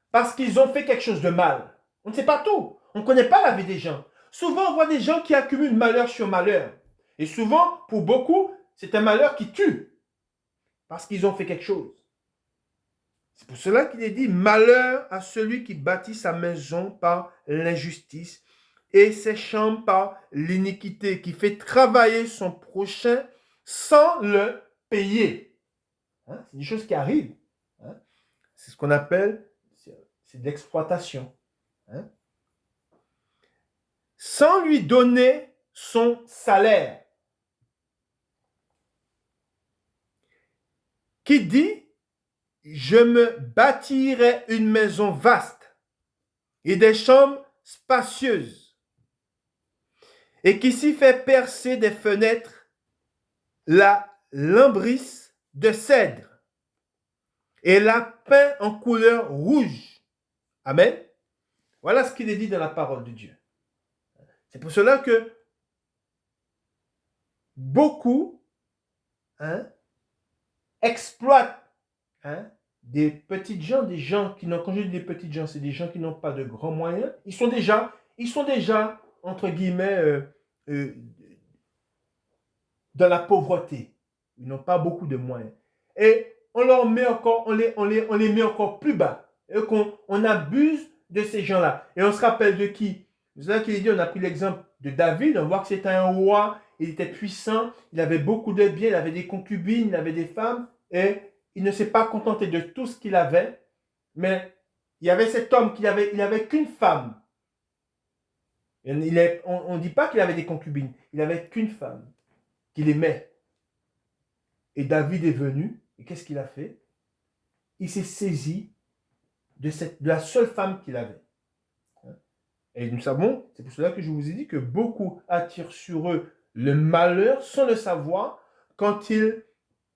parce qu'ils ont fait quelque chose de mal. On ne sait pas tout. On ne connaît pas la vie des gens. Souvent, on voit des gens qui accumulent malheur sur malheur. Et souvent, pour beaucoup, c'est un malheur qui tue, parce qu'ils ont fait quelque chose. C'est pour cela qu'il est dit, malheur à celui qui bâtit sa maison par l'injustice et ses chambres par l'iniquité, qui fait travailler son prochain sans le payer. Hein? C'est des choses qui arrivent. Hein? C'est ce qu'on appelle, c'est de l'exploitation. Hein? Sans lui donner son salaire. Qui dit, je me bâtirai une maison vaste et des chambres spacieuses, et qui s'y fait percer des fenêtres la lambrisse de cèdre et la peint en couleur rouge. Amen. Voilà ce qu'il est dit dans la parole de Dieu. C'est pour cela que beaucoup exploitent des petites gens, des gens qui n'ont, quand je dis des petites gens, c'est des gens qui n'ont pas de grands moyens. Ils sont déjà entre guillemets, dans la pauvreté. Ils n'ont pas beaucoup de moyens. Et on leur met encore, on les met encore plus bas. Et on abuse de ces gens-là. Et on se rappelle de qui? C'est là qu'il est dit, on a pris l'exemple de David, on voit que c'était un roi, il était puissant, il avait beaucoup de biens, il avait des concubines, il avait des femmes, et il ne s'est pas contenté de tout ce qu'il avait, mais il y avait cet homme il n'avait qu'une femme. On ne dit pas qu'il avait des concubines, il n'avait qu'une femme qu'il aimait. Et David est venu, et qu'est-ce qu'il a fait? Il s'est saisi de la seule femme qu'il avait. Et nous savons, c'est pour cela que je vous ai dit que beaucoup attirent sur eux le malheur sans le savoir quand ils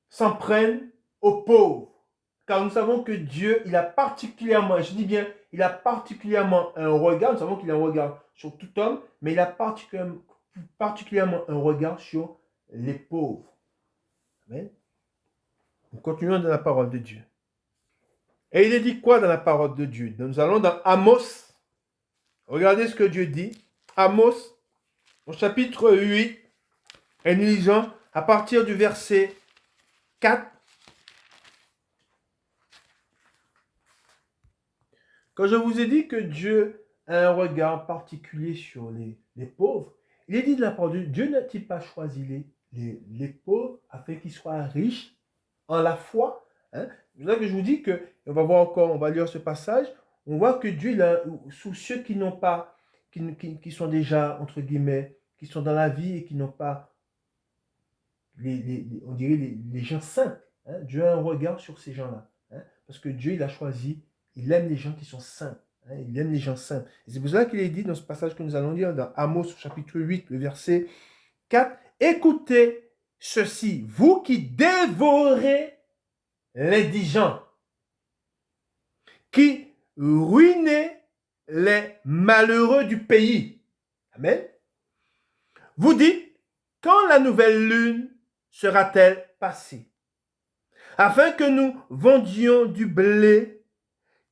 s'en prennent aux pauvres. Car nous savons que Dieu, il a particulièrement, je dis bien, il a particulièrement un regard, nous savons qu'il a un regard sur tout homme, mais il a particulièrement un regard sur les pauvres. Amen. Nous continuons dans la parole de Dieu. Et il est dit quoi dans la parole de Dieu? Nous allons dans Amos. Regardez ce que Dieu dit. Amos, au chapitre 8, et nous lisons à partir du verset 4. Quand je vous ai dit que Dieu a un regard particulier sur les pauvres, il est dit de la parole de Dieu, n'a-t-il pas choisi les pauvres afin qu'ils soient riches en la foi? C'est là que je vous dis que, on va voir encore, on va lire ce passage, on voit que Dieu, sous ceux qui n'ont pas, qui sont déjà, entre guillemets, qui sont dans la vie et qui n'ont pas, on dirait les gens saints. Dieu a un regard sur ces gens-là. Parce que Dieu, il a choisi, il aime les gens qui sont saints. Il aime les gens saints. Et c'est pour cela qu'il est dit dans ce passage que nous allons lire dans Amos, chapitre 8, le verset 4. Écoutez ceci, vous qui dévorez l'indigent, qui ruinez les malheureux du pays. Amen. Vous dites, quand la nouvelle lune sera-t-elle passée? Afin que nous vendions du blé,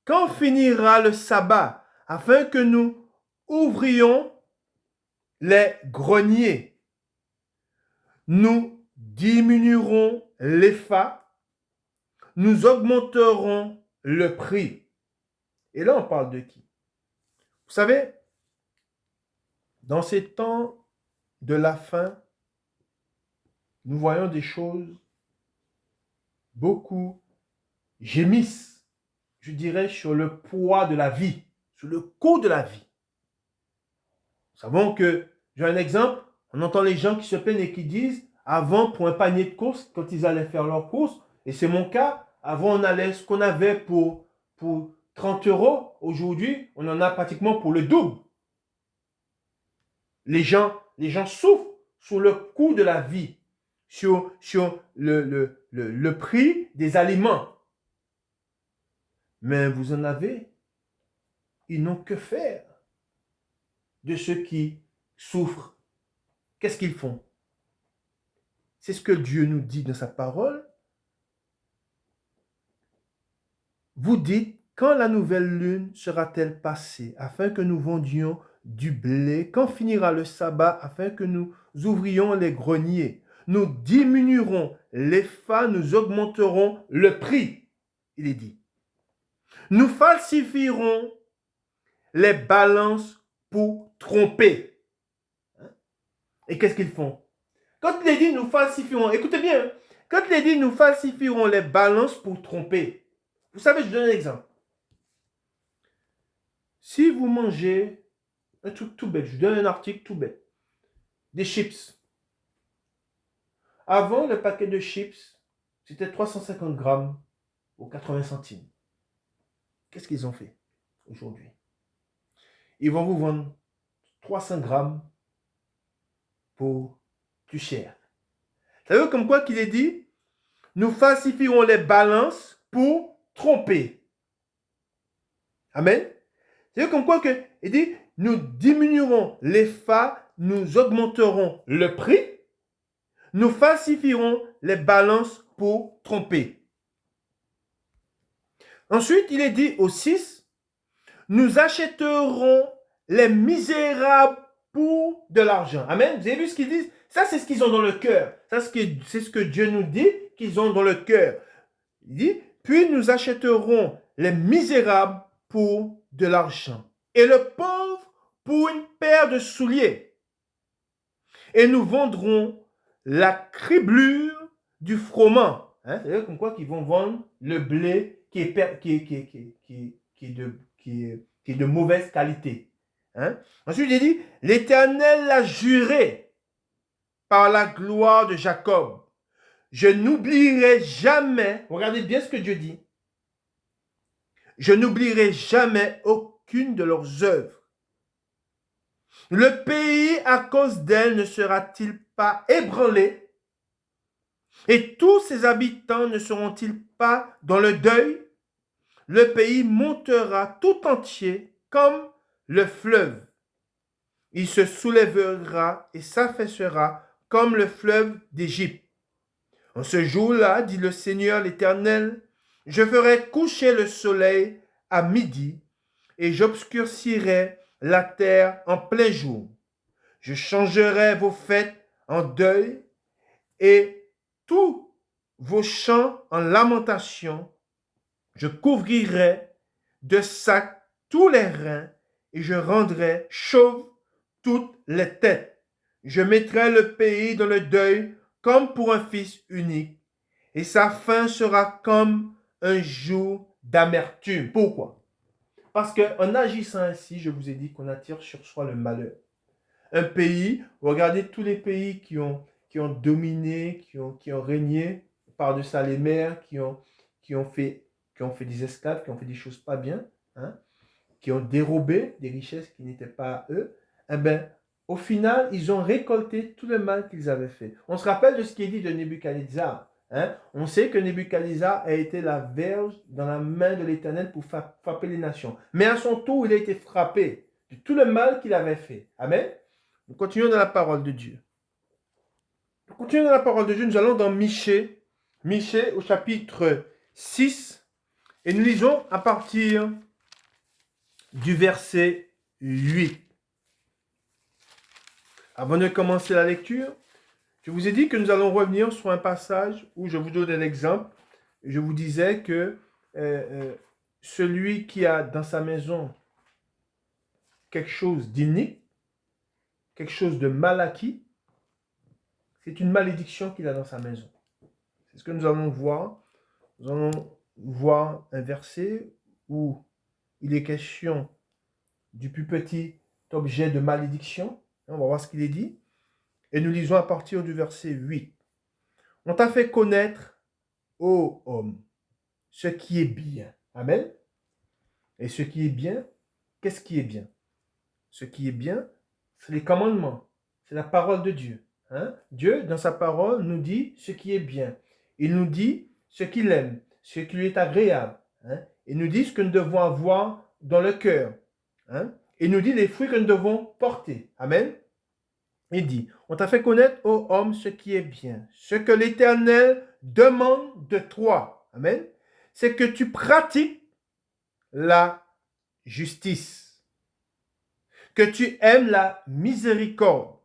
quand finira le sabbat? Afin que nous ouvrions les greniers. Nous diminuerons l'EPHA, nous augmenterons le prix. Et là, on parle de qui? Vous savez, dans ces temps de la fin, nous voyons des choses, beaucoup gémissent, je dirais, sur le poids de la vie, sur le coût de la vie. Nous savons que, j'ai un exemple, on entend les gens qui se plaignent et qui disent, avant, pour un panier de courses, quand ils allaient faire leurs courses, et c'est mon cas, avant, on allait, ce qu'on avait pour 30 €, aujourd'hui, on en a pratiquement pour le double. Les gens souffrent sur le coût de la vie, sur le prix des aliments. Mais vous en avez, ils n'ont que faire de ceux qui souffrent. Qu'est-ce qu'ils font? C'est ce que Dieu nous dit dans sa parole. Vous dites, quand la nouvelle lune sera-t-elle passée, afin que nous vendions du blé? Quand finira le sabbat, afin que nous ouvrions les greniers? Nous diminuerons l'EPHA, nous augmenterons le prix, il est dit. Nous falsifierons les balances pour tromper. Et qu'est-ce qu'ils font? Quand il est dit nous falsifierons, écoutez bien, quand il est dit nous falsifierons les balances pour tromper, vous savez, je donne un exemple. Si vous mangez un truc tout bête, je donne un article tout bête, des chips. Avant, le paquet de chips, c'était 350 grammes ou 80 centimes. Qu'est-ce qu'ils ont fait aujourd'hui? Ils vont vous vendre 300 grammes pour plus cher. Ça veut dire comme quoi qu'il est dit, nous falsifierons les balances pour tromper. Amen. C'est comme quoi que il dit, nous diminuerons l'EPHA, nous augmenterons le prix, nous falsifierons les balances pour tromper. Ensuite, il est dit au 6, nous achèterons les misérables pour de l'argent. Amen. Vous avez vu ce qu'ils disent? Ça, c'est ce qu'ils ont dans le cœur. Ça, c'est ce que Dieu nous dit qu'ils ont dans le cœur. Il dit, puis nous achèterons les misérables pour de l'argent et le pauvre pour une paire de souliers. Et nous vendrons la criblure du froment. C'est-à-dire comme quoi qu'ils vont vendre le blé qui est de mauvaise qualité. Ensuite, il dit, l'Éternel l'a juré par la gloire de Jacob. Je n'oublierai jamais, regardez bien ce que Dieu dit, je n'oublierai jamais aucune de leurs œuvres. Le pays à cause d'elle ne sera-t-il pas ébranlé? Et tous ses habitants ne seront-ils pas dans le deuil? Le pays montera tout entier comme le fleuve. Il se soulèvera et s'affaissera comme le fleuve d'Égypte. En ce jour-là, dit le Seigneur l'Éternel, je ferai coucher le soleil à midi et j'obscurcirai la terre en plein jour. Je changerai vos fêtes en deuil et tous vos chants en lamentation. Je couvrirai de sacs tous les reins et je rendrai chauves toutes les têtes. Je mettrai le pays dans le deuil comme pour un fils unique et sa fin sera comme un jour d'amertume. Pourquoi? Parce qu'en agissant ainsi, je vous ai dit qu'on attire sur soi le malheur. Un pays, regardez tous les pays qui ont dominé, qui ont régné par-delà les mers, qui ont fait des esclaves, qui ont fait des choses pas bien, hein, qui ont dérobé des richesses qui n'étaient pas à eux, eh ben, au final, ils ont récolté tout le mal qu'ils avaient fait. On se rappelle de ce qui est dit de Nebuchadnezzar. Hein? On sait que Nebuchadnezzar a été la verge dans la main de l'Éternel pour frapper les nations. Mais à son tour, il a été frappé de tout le mal qu'il avait fait. Amen. Nous continuons dans la parole de Dieu. Nous continuons dans la parole de Dieu. Nous allons dans Michée. Michée au chapitre 6. Et nous lisons à partir du verset 8. Avant de commencer la lecture, je vous ai dit que nous allons revenir sur un passage où je vous donne un exemple. Je vous disais que celui qui a dans sa maison quelque chose d'inique, quelque chose de mal acquis, c'est une malédiction qu'il a dans sa maison. C'est ce que nous allons voir. Nous allons voir un verset où il est question du plus petit objet de malédiction. On va voir ce qu'il est dit. Et nous lisons à partir du verset 8. On t'a fait connaître, ô homme, ce qui est bien. Amen. Et ce qui est bien, qu'est-ce qui est bien? Ce qui est bien, c'est les commandements. C'est la parole de Dieu. Hein? Dieu, dans sa parole, nous dit ce qui est bien. Il nous dit ce qu'il aime, ce qui lui est agréable. Hein? Il nous dit ce que nous devons avoir dans le cœur. Hein? Il nous dit les fruits que nous devons porter. Amen. Il dit, on t'a fait connaître, ô homme, ce qui est bien. Ce que l'Éternel demande de toi. Amen. C'est que tu pratiques la justice. Que tu aimes la miséricorde.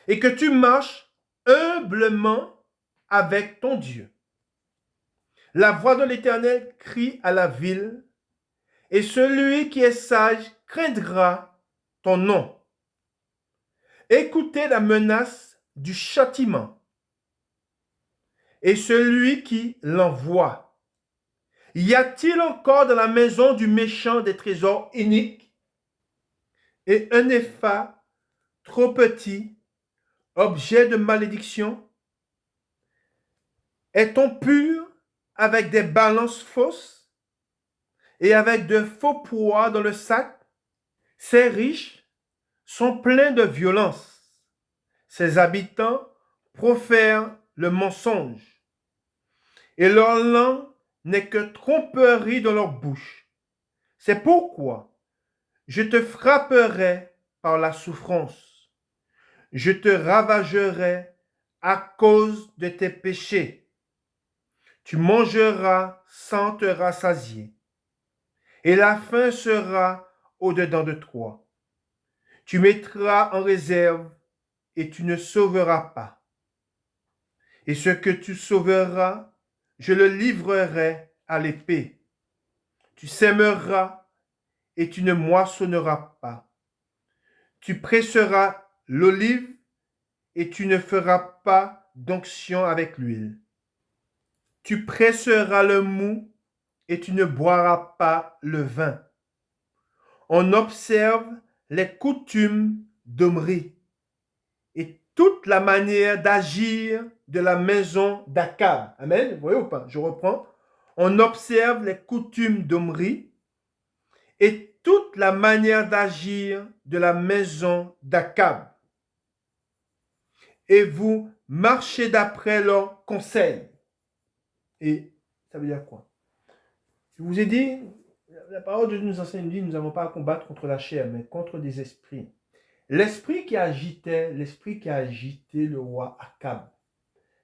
Et que tu marches humblement avec ton Dieu. La voix de l'Éternel crie à la ville, et celui qui est sage craindra ton nom. Écoutez la menace du châtiment, et celui qui l'envoie. Y a-t-il encore dans la maison du méchant des trésors iniques, et un épha trop petit, objet de malédiction? Est-on pur avec des balances fausses et avec de faux poids dans le sac? Ces riches sont pleins de violence. Ses habitants profèrent le mensonge. Et leur langue n'est que tromperie dans leur bouche. C'est pourquoi je te frapperai par la souffrance. Je te ravagerai à cause de tes péchés. Tu mangeras sans te rassasier. Et la faim sera au-dedans de toi. Tu mettras en réserve et tu ne sauveras pas. Et ce que tu sauveras, je le livrerai à l'épée. Tu sèmeras et tu ne moissonneras pas. Tu presseras l'olive et tu ne feras pas d'onction avec l'huile. Tu presseras le mou et tu ne boiras pas le vin. On observe les coutumes d'Omri et toute la manière d'agir de la maison d'Akab. Amen. Vous voyez ou pas? Je reprends. On observe les coutumes d'Omri et toute la manière d'agir de la maison d'Akab. Et vous marchez d'après leurs conseils. Et ça veut dire quoi? Je vous ai dit, la parole de Dieu nous enseigne, nous n'avons pas à combattre contre la chair, mais contre des esprits. L'esprit qui a agité le roi Akab,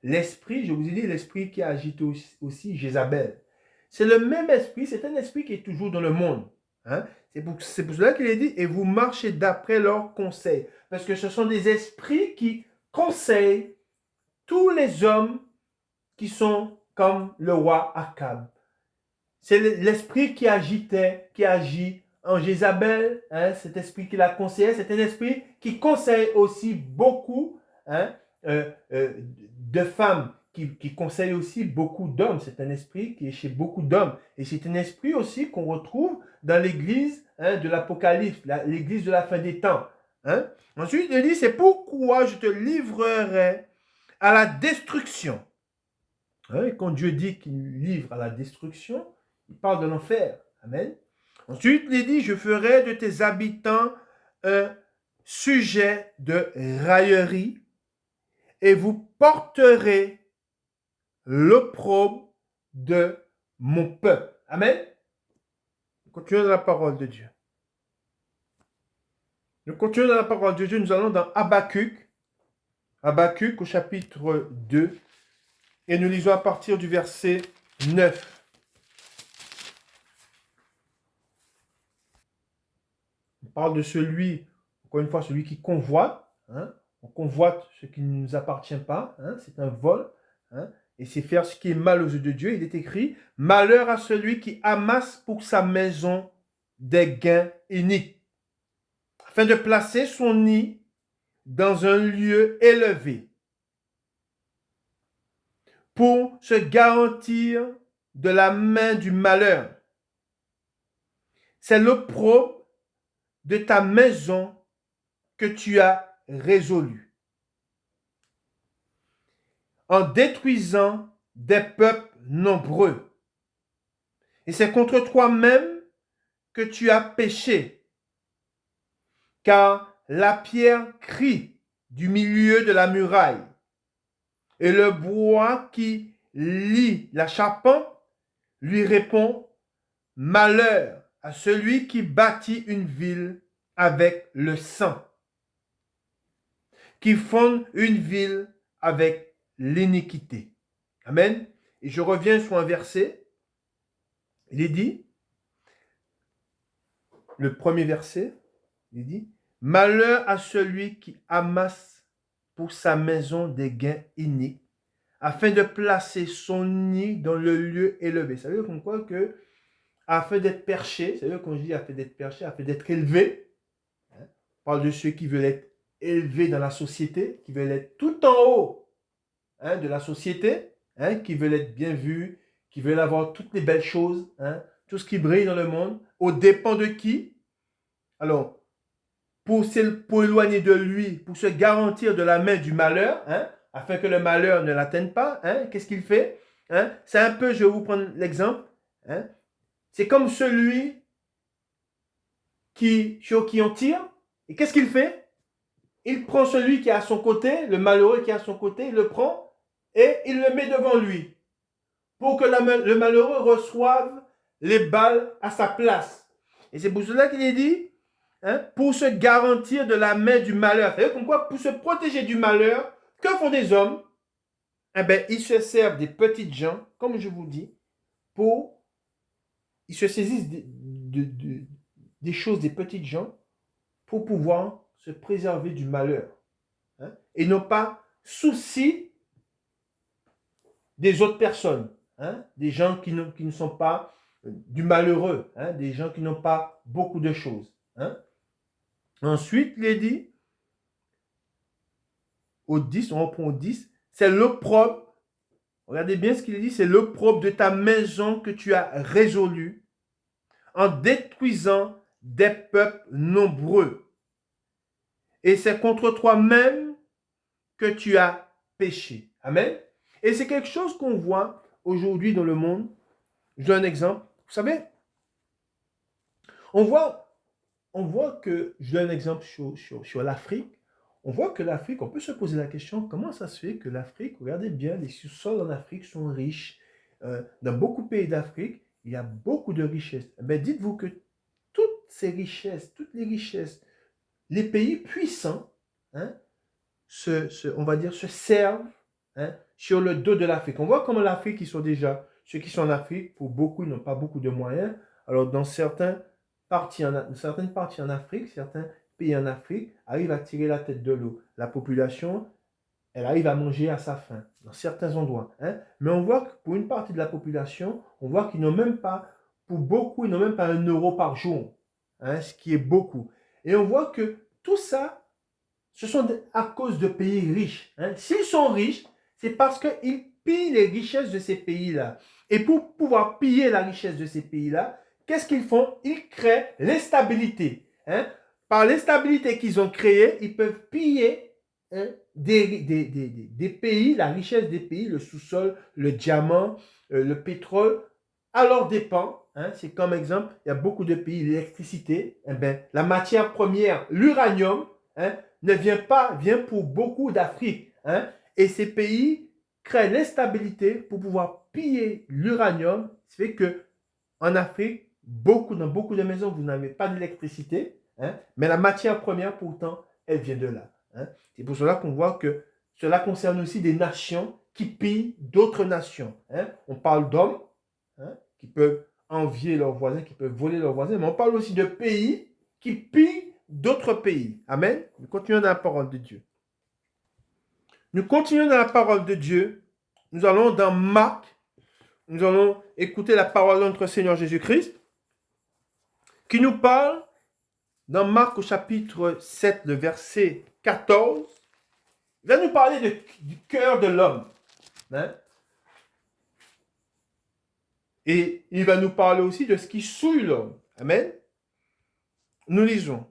l'esprit, je vous ai dit, l'esprit qui a agité aussi Jézabel. C'est le même esprit, c'est un esprit qui est toujours dans le monde. Hein? C'est pour cela qu'il est dit, et vous marchez d'après leurs conseils. Parce que ce sont des esprits qui conseillent tous les hommes qui sont comme le roi Akab. C'est l'esprit qui agitait, qui agit en Jézabel, hein, cet esprit qui la conseillait, c'est un esprit qui conseille aussi beaucoup hein, de femmes, qui conseille aussi beaucoup d'hommes. C'est un esprit qui est chez beaucoup d'hommes. Et c'est un esprit aussi qu'on retrouve dans l'église hein, de l'Apocalypse, l'église de la fin des temps. Hein. Ensuite, il dit, c'est pourquoi je te livrerai à la destruction. Hein, et quand Dieu dit qu'il livre à la destruction, il parle de l'enfer. Amen. Ensuite, il dit, je ferai de tes habitants un sujet de raillerie et vous porterez l'opprobre de mon peuple. Amen. Continuons dans la parole de Dieu. Nous continuons dans la parole de Dieu. Nous allons dans Habakkuk. Habakkuk au chapitre 2. Et nous lisons à partir du verset 9. On parle de celui, encore une fois, celui qui convoite. Hein? On convoite ce qui ne nous appartient pas. Hein? C'est un vol. Hein? Et c'est faire ce qui est mal aux yeux de Dieu. Il est écrit, malheur à celui qui amasse pour sa maison des gains iniques, afin de placer son nid dans un lieu élevé, pour se garantir de la main du malheur. C'est l'opprobre de ta maison que tu as résolu, en détruisant des peuples nombreux. Et c'est contre toi-même que tu as péché, car la pierre crie du milieu de la muraille, et le bois qui lie la charpente lui répond, malheur à celui qui bâtit une ville avec le sang, qui fonde une ville avec l'iniquité. Amen. Et je reviens sur un verset. Il est dit, le premier verset, il dit, malheur à celui qui amasse pour sa maison des gains iniques, afin de placer son nid dans le lieu élevé. Ça veut dire comme quoi que, afin d'être perché, ça veut dire qu'on dit afin d'être perché, afin d'être élevé, hein, on parle de ceux qui veulent être élevés dans la société, qui veulent être tout en haut hein, de la société, hein, qui veulent être bien vus, qui veulent avoir toutes les belles choses, hein, tout ce qui brille dans le monde, aux dépens de qui? Alors, pour éloigner de lui, pour se garantir de la main du malheur, hein, afin que le malheur ne l'atteigne pas, hein, qu'est-ce qu'il fait? Hein? C'est un peu, je vais vous prendre l'exemple, hein, c'est comme celui sur qui on tire, et qu'est-ce qu'il fait? Il prend celui qui est à son côté, le malheureux qui est à son côté, il le prend et il le met devant lui pour que le malheureux reçoive les balles à sa place. Et c'est pour cela qu'il est dit, hein, pour se garantir de la main du malheur. C'est-à-dire comme quoi, pour se protéger du malheur, que font des hommes? Eh bien, ils se servent des petites gens, comme je vous dis, ils se saisissent des choses des petites gens pour pouvoir se préserver du malheur. Hein, et n'ont pas souci des autres personnes, hein, des gens qui ne sont pas du malheureux, hein, des gens qui n'ont pas beaucoup de choses. Hein. Ensuite, il est dit, au 10, on reprend au 10, c'est l'opprobre, regardez bien ce qu'il est dit, c'est l'opprobre de ta maison que tu as résolu en détruisant des peuples nombreux. Et c'est contre toi-même que tu as péché. Amen. Et c'est quelque chose qu'on voit aujourd'hui dans le monde. Je donne un exemple. Vous savez, on voit que, je donne un exemple sur l'Afrique. On voit que l'Afrique, on peut se poser la question, comment ça se fait que l'Afrique, regardez bien, les sous-sols en Afrique sont riches. Dans beaucoup de pays d'Afrique, il y a beaucoup de richesses. Mais dites-vous que toutes ces richesses, toutes les richesses, les pays puissants, hein, on va dire, se servent, hein, sur le dos de l'Afrique. On voit comment l'Afrique, ils sont déjà, ceux qui sont en Afrique, pour beaucoup, ils n'ont pas beaucoup de moyens. Alors, dans certaines parties en Afrique, certains pays en Afrique arrivent à tirer la tête de l'eau. La population, elle arrive à manger à sa faim, dans certains endroits. Hein. Mais on voit que pour une partie de la population, on voit qu'ils n'ont même pas, pour beaucoup, ils n'ont même pas 1 € par jour, hein, ce qui est beaucoup. Et on voit que tout ça, ce sont à cause de pays riches. Hein. S'ils sont riches, c'est parce qu'ils pillent les richesses de ces pays-là. Et pour pouvoir piller la richesse de ces pays-là, qu'est-ce qu'ils font? Ils créent l'instabilité. Hein. Par l'instabilité qu'ils ont créée, ils peuvent piller, hein, des pays, la richesse des pays, le sous-sol, le diamant, le pétrole, à leurs dépens. Hein. C'est comme exemple, il y a beaucoup de pays, l'électricité, eh ben, la matière première, l'uranium, hein, vient pour beaucoup d'Afrique. Hein, et ces pays créent l'instabilité pour pouvoir piller l'uranium. Ce qui fait qu'en Afrique, dans beaucoup de maisons, vous n'avez pas d'électricité, hein, mais la matière première, pourtant, elle vient de là. Hein. C'est pour cela qu'on voit que cela concerne aussi des nations qui pillent d'autres nations. Hein. On parle d'hommes, hein, qui peuvent envier leurs voisins, qui peuvent voler leurs voisins, mais on parle aussi de pays qui pillent d'autres pays. Amen. Nous continuons dans la parole de Dieu. Nous continuons dans la parole de Dieu. Nous allons dans Marc. Nous allons écouter la parole de notre Seigneur Jésus-Christ qui nous parle dans Marc au chapitre 7, le verset 14. Il va nous parler du cœur de l'homme. Hein? Et il va nous parler aussi de ce qui souille l'homme. Amen. Nous lisons.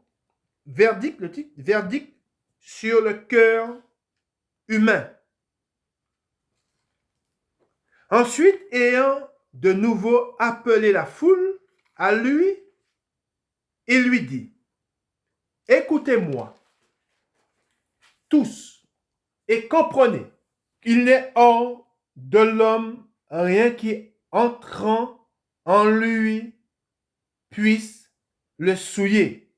Verdict, le titre, verdict sur le cœur humain. Ensuite, ayant de nouveau appelé la foule à lui, il lui dit, écoutez-moi, tous, et comprenez qu'il n'est hors de l'homme rien qui, entrant en lui, puisse le souiller.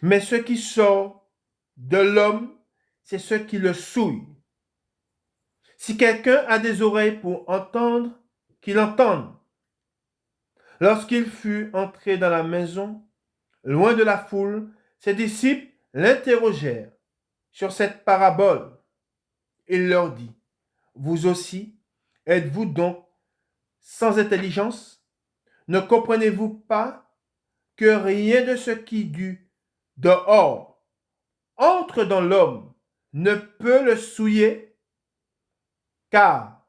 Mais ce qui sort de l'homme, c'est ce qui le souille. Si quelqu'un a des oreilles pour entendre, qu'il entende. Lorsqu'il fut entré dans la maison, loin de la foule, ses disciples l'interrogèrent sur cette parabole. Il leur dit, vous aussi, êtes-vous donc sans intelligence? Ne comprenez-vous pas que rien de ce qui du dehors entre dans l'homme ne peut le souiller? Car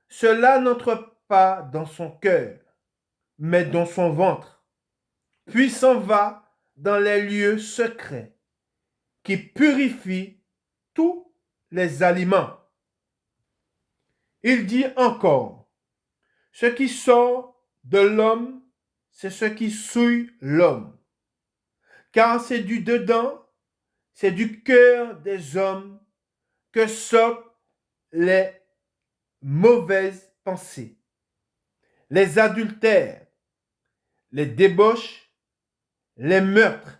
cela n'entre pas dans son cœur, mais dans son ventre, puis s'en va dans les lieux secrets, qui purifient tous les aliments. Il dit encore, ce qui sort de l'homme, c'est ce qui souille l'homme. Car c'est du dedans, c'est du cœur des hommes que sortent les mauvaises pensées, les adultères, les débauches, les meurtres,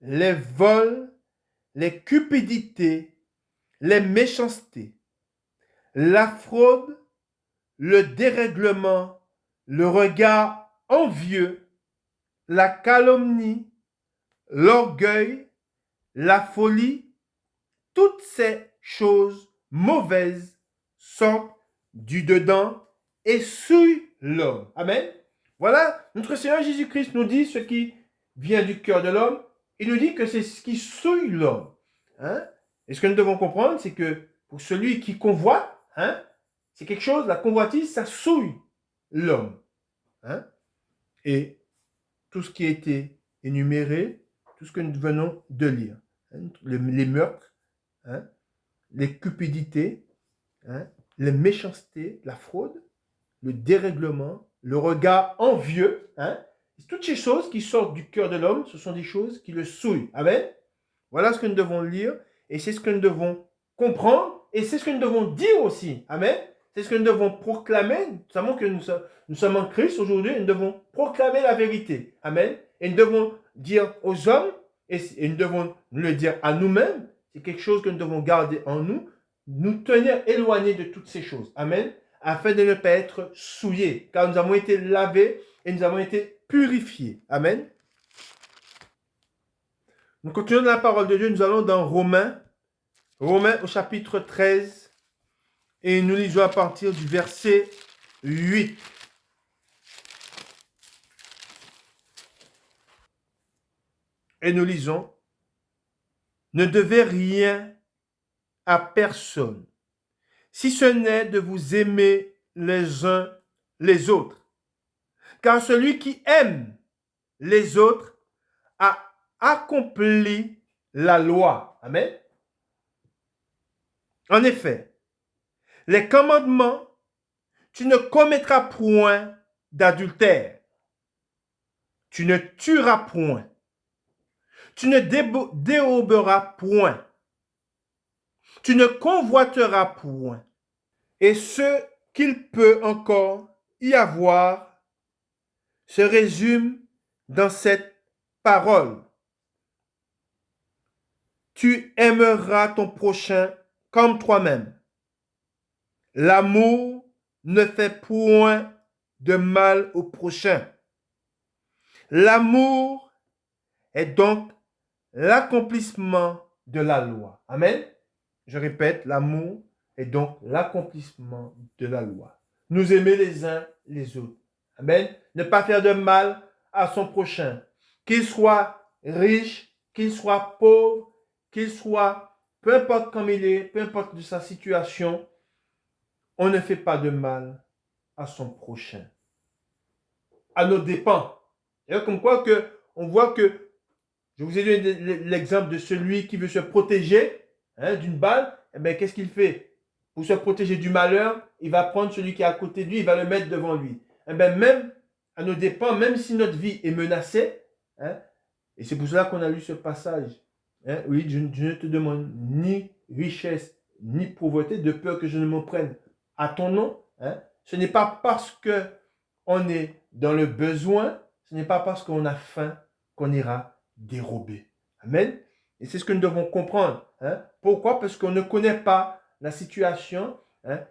les vols, les cupidités, les méchancetés, la fraude, le dérèglement, le regard envieux, la calomnie, l'orgueil, la folie, toutes ces choses mauvaises sortent du dedans et souillent l'homme. Amen. Voilà, notre Seigneur Jésus-Christ nous dit ce qui vient du cœur de l'homme. Il nous dit que c'est ce qui souille l'homme. Hein? Et ce que nous devons comprendre, c'est que pour celui qui convoite, hein, c'est quelque chose, la convoitise, ça souille l'homme. Hein? Et tout ce qui a été énuméré, tout ce que nous venons de lire, hein, les meurtres, hein, les cupidités, hein, les méchancetés, la fraude, le dérèglement, le regard envieux, hein, toutes ces choses qui sortent du cœur de l'homme, ce sont des choses qui le souillent. Amen. Voilà ce que nous devons lire et c'est ce que nous devons comprendre et c'est ce que nous devons dire aussi. Amen. C'est ce que nous devons proclamer. Nous savons que nous sommes en Christ aujourd'hui et nous devons proclamer la vérité. Amen. Et nous devons dire aux hommes et nous devons le dire à nous-mêmes. C'est quelque chose que nous devons garder en nous. nous tenir éloignés de toutes ces choses. Amen. Afin de ne pas être souillés, car nous avons été lavés et nous avons été purifiés. Amen. Nous continuons dans la parole de Dieu. Nous allons dans Romains au chapitre 13. Et nous lisons à partir du verset 8. Et nous lisons, ne devez rien à personne, si ce n'est de vous aimer les uns les autres. Car celui qui aime les autres a accompli la loi. Amen. En effet, les commandements, tu ne commettras point d'adultère, tu ne tueras point, tu ne déroberas point, tu ne convoiteras point. Et ce qu'il peut encore y avoir se résume dans cette parole. Tu aimeras ton prochain comme toi-même. L'amour ne fait point de mal au prochain. L'amour est donc l'accomplissement de la loi. Amen. Je répète, l'amour est donc l'accomplissement de la loi. Nous aimer les uns les autres. Amen. Ne pas faire de mal à son prochain. Qu'il soit riche, qu'il soit pauvre, qu'il soit, peu importe comme il est, peu importe de sa situation, on ne fait pas de mal à son prochain. À nos dépens. Et comme quoi que, on voit que, je vous ai donné l'exemple de celui qui veut se protéger d'une balle. Eh bien, qu'est-ce qu'il fait? Pour se protéger du malheur, il va prendre celui qui est à côté de lui, il va le mettre devant lui. Eh bien, même à nos dépens, même si notre vie est menacée, et c'est pour cela qu'on a lu ce passage. Oui, je ne te demande ni richesse, ni pauvreté, de peur que je ne m'en prenne à ton nom. Ce n'est pas parce qu'on est dans le besoin, ce n'est pas parce qu'on a faim qu'on ira dérober. Amen. Et c'est ce que nous devons comprendre. Pourquoi? Parce qu'on ne connaît pas la situation.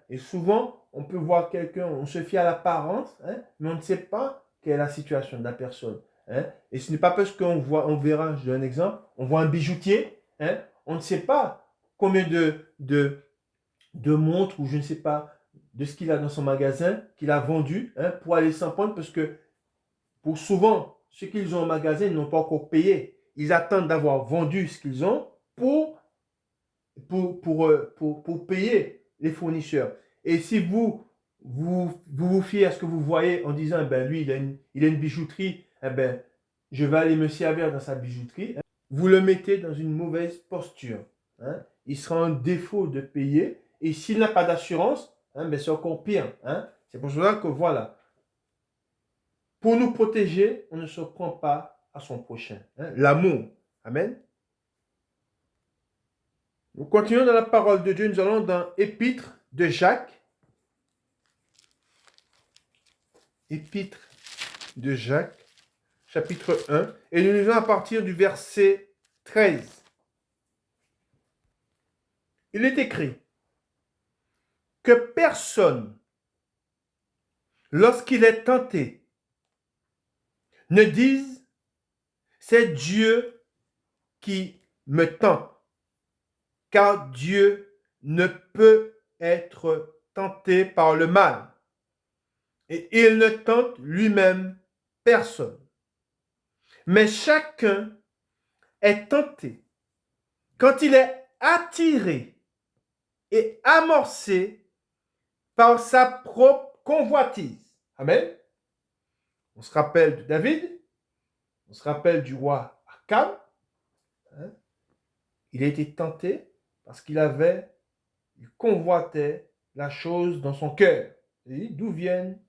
Et souvent, on peut voir quelqu'un, on se fie à l'apparence, mais on ne sait pas quelle est la situation de la personne. Et ce n'est pas parce qu'on voit, on verra, je donne un exemple, on voit un bijoutier, on ne sait pas combien de montres ou je ne sais pas de ce qu'il a dans son magasin, qu'il a vendu pour aller s'en prendre, parce que pour souvent, ceux qu'ils ont au magasin, ils n'ont pas encore payé. Ils attendent d'avoir vendu ce qu'ils ont pour payer les fournisseurs. Et si vous fiez à ce que vous voyez en disant, ben lui, il a une bijouterie, ben, je vais aller me servir dans sa bijouterie, vous le mettez dans une mauvaise posture. Il sera en défaut de payer. Et s'il n'a pas d'assurance, ben c'est encore pire. C'est pour cela que voilà. Pour nous protéger, on ne se prend pas à son prochain. L'amour. Amen. Nous continuons dans la parole de Dieu. Nous allons dans Épître de Jacques. Épître de Jacques, chapitre 1. Et nous lisons à partir du verset 13. Il est écrit que personne, lorsqu'il est tenté, ne dise « c'est Dieu qui me tente ». Car Dieu ne peut être tenté par le mal. Et il ne tente lui-même personne. Mais chacun est tenté quand il est attiré et amorcé par sa propre convoitise. Amen. On se rappelle de David, on se rappelle du roi Akab. Il a été tenté parce qu'il convoitait la chose dans son cœur. D'où viennent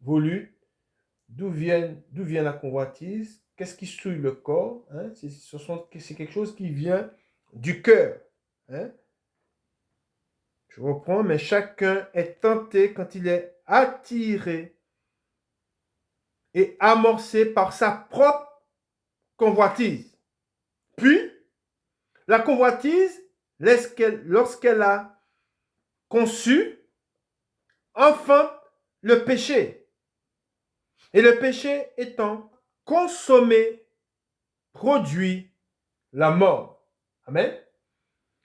vos luttes? D'où vient la convoitise? Qu'est-ce qui souille le corps? C'est quelque chose qui vient du cœur. Je reprends, mais chacun est tenté quand il est attiré et amorcé par sa propre convoitise. Puis, la convoitise, lorsqu'elle a conçu, enfante le péché. Et le péché étant consommé, produit la mort. Amen.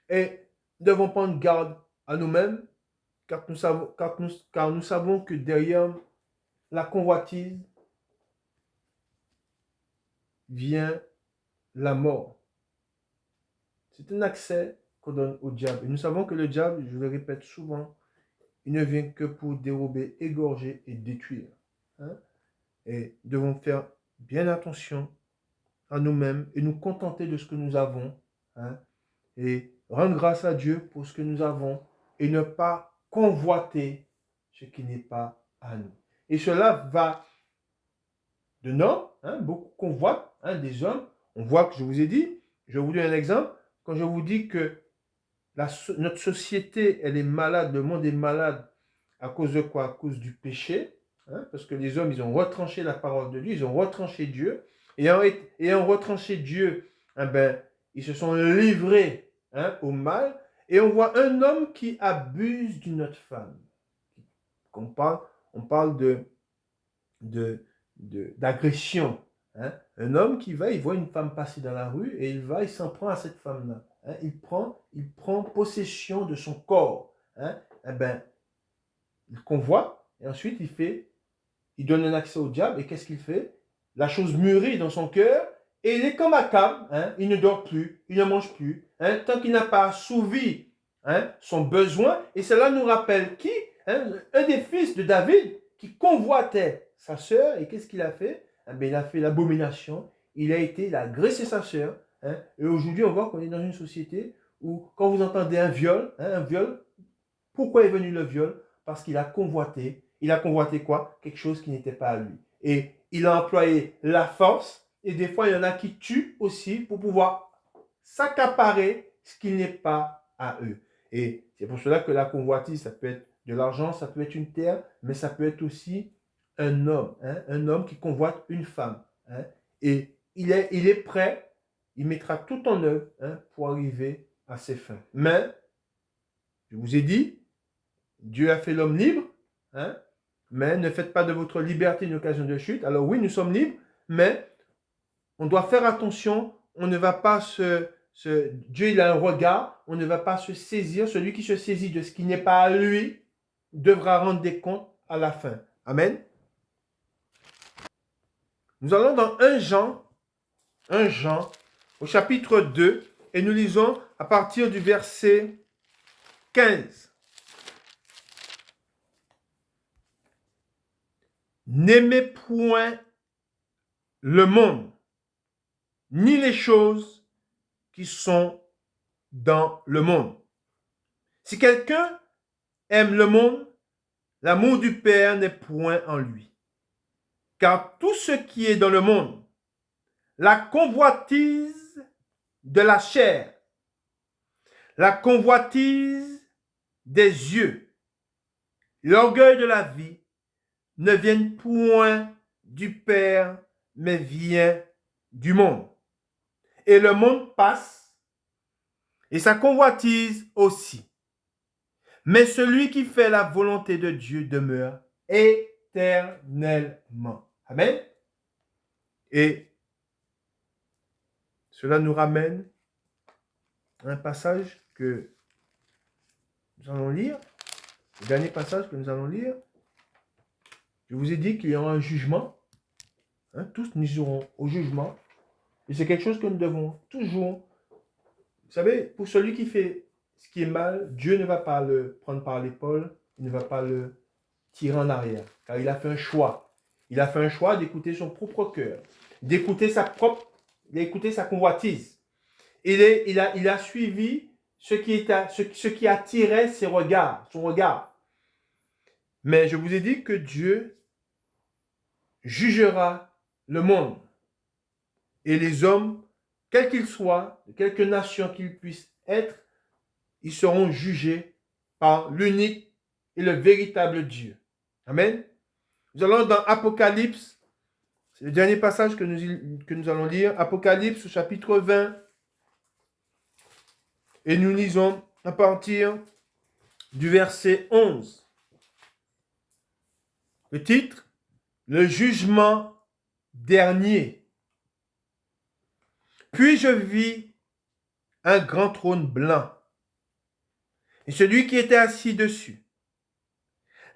Et nous devons prendre garde à nous-mêmes, car nous savons que derrière la convoitise vient la mort. C'est un accès qu'on donne au diable. Et nous savons que le diable, je le répète souvent, il ne vient que pour dérober, égorger et détruire. Et nous devons faire bien attention à nous-mêmes et nous contenter de ce que nous avons. Et rendre grâce à Dieu pour ce que nous avons et ne pas convoiter ce qui n'est pas à nous. Et cela va de non, beaucoup convoitent, des hommes. On voit que je vous ai dit, je vais vous donner un exemple. Quand je vous dis que notre société, elle est malade, le monde est malade, à cause de quoi? À cause du péché. Parce que les hommes, ils ont retranché la parole de Dieu, ils ont retranché Dieu. Et en retranché Dieu, ils se sont livrés au mal. Et on voit un homme qui abuse d'une autre femme. On parle d'agression. Un homme qui va, il voit une femme passer dans la rue et il s'en prend à cette femme-là. Il prend possession de son corps. Il convoite et ensuite il donne un accès au diable. Et qu'est-ce qu'il fait? La chose mûrit dans son cœur et il est comme à câble. Il ne dort plus, il ne mange plus, tant qu'il n'a pas assouvi son besoin. Et cela nous rappelle qui? Un des fils de David qui convoitait sa sœur. Et qu'est-ce qu'il a fait? Il a fait l'abomination. Il a agressé sa sœur. Et aujourd'hui, on voit qu'on est dans une société où, quand vous entendez un viol, pourquoi est venu le viol? Parce qu'il a convoité. Il a convoité quoi? Quelque chose qui n'était pas à lui. Et il a employé la force. Et des fois, il y en a qui tuent aussi pour pouvoir s'accaparer ce qui n'est pas à eux. Et c'est pour cela que la convoitise, ça peut être de l'argent, ça peut être une terre, mais ça peut être aussi un homme qui convoite une femme. Et il est prêt, il mettra tout en œuvre pour arriver à ses fins. Mais, je vous ai dit, Dieu a fait l'homme libre, mais ne faites pas de votre liberté une occasion de chute. Alors oui, nous sommes libres, mais on doit faire attention, on ne va pas Dieu, il a un regard, on ne va pas se saisir. Celui qui se saisit de ce qui n'est pas à lui devra rendre des comptes à la fin. Amen. Nous allons dans 1 Jean, au chapitre 2, et nous lisons à partir du verset 15. N'aimez point le monde, ni les choses qui sont dans le monde. Si quelqu'un aime le monde, l'amour du Père n'est point en lui. Car tout ce qui est dans le monde, la convoitise de la chair, la convoitise des yeux, l'orgueil de la vie, ne viennent point du Père, mais vient du monde. Et le monde passe, et sa convoitise aussi. Mais celui qui fait la volonté de Dieu demeure éternellement. Amen. Et cela nous ramène à un passage que nous allons lire. Le dernier passage que nous allons lire. Je vous ai dit qu'il y aura un jugement. Tous nous irons au jugement. Et c'est quelque chose que nous devons toujours... Vous savez, pour celui qui fait ce qui est mal, Dieu ne va pas le prendre par l'épaule. Il ne va pas le tirer en arrière. Car il a fait un choix. Il a fait un choix d'écouter son propre cœur. D'écouter sa convoitise. Il a suivi ce qui attirait son regard. Mais je vous ai dit que Dieu jugera le monde. Et les hommes, quels qu'ils soient, de quelque nation qu'ils puissent être, ils seront jugés par l'unique et le véritable Dieu. Amen. Nous allons dans Apocalypse. C'est le dernier passage que nous allons lire. Apocalypse au chapitre 20. Et nous lisons à partir du verset 11. Le titre, le jugement dernier. Puis je vis un grand trône blanc et celui qui était assis dessus.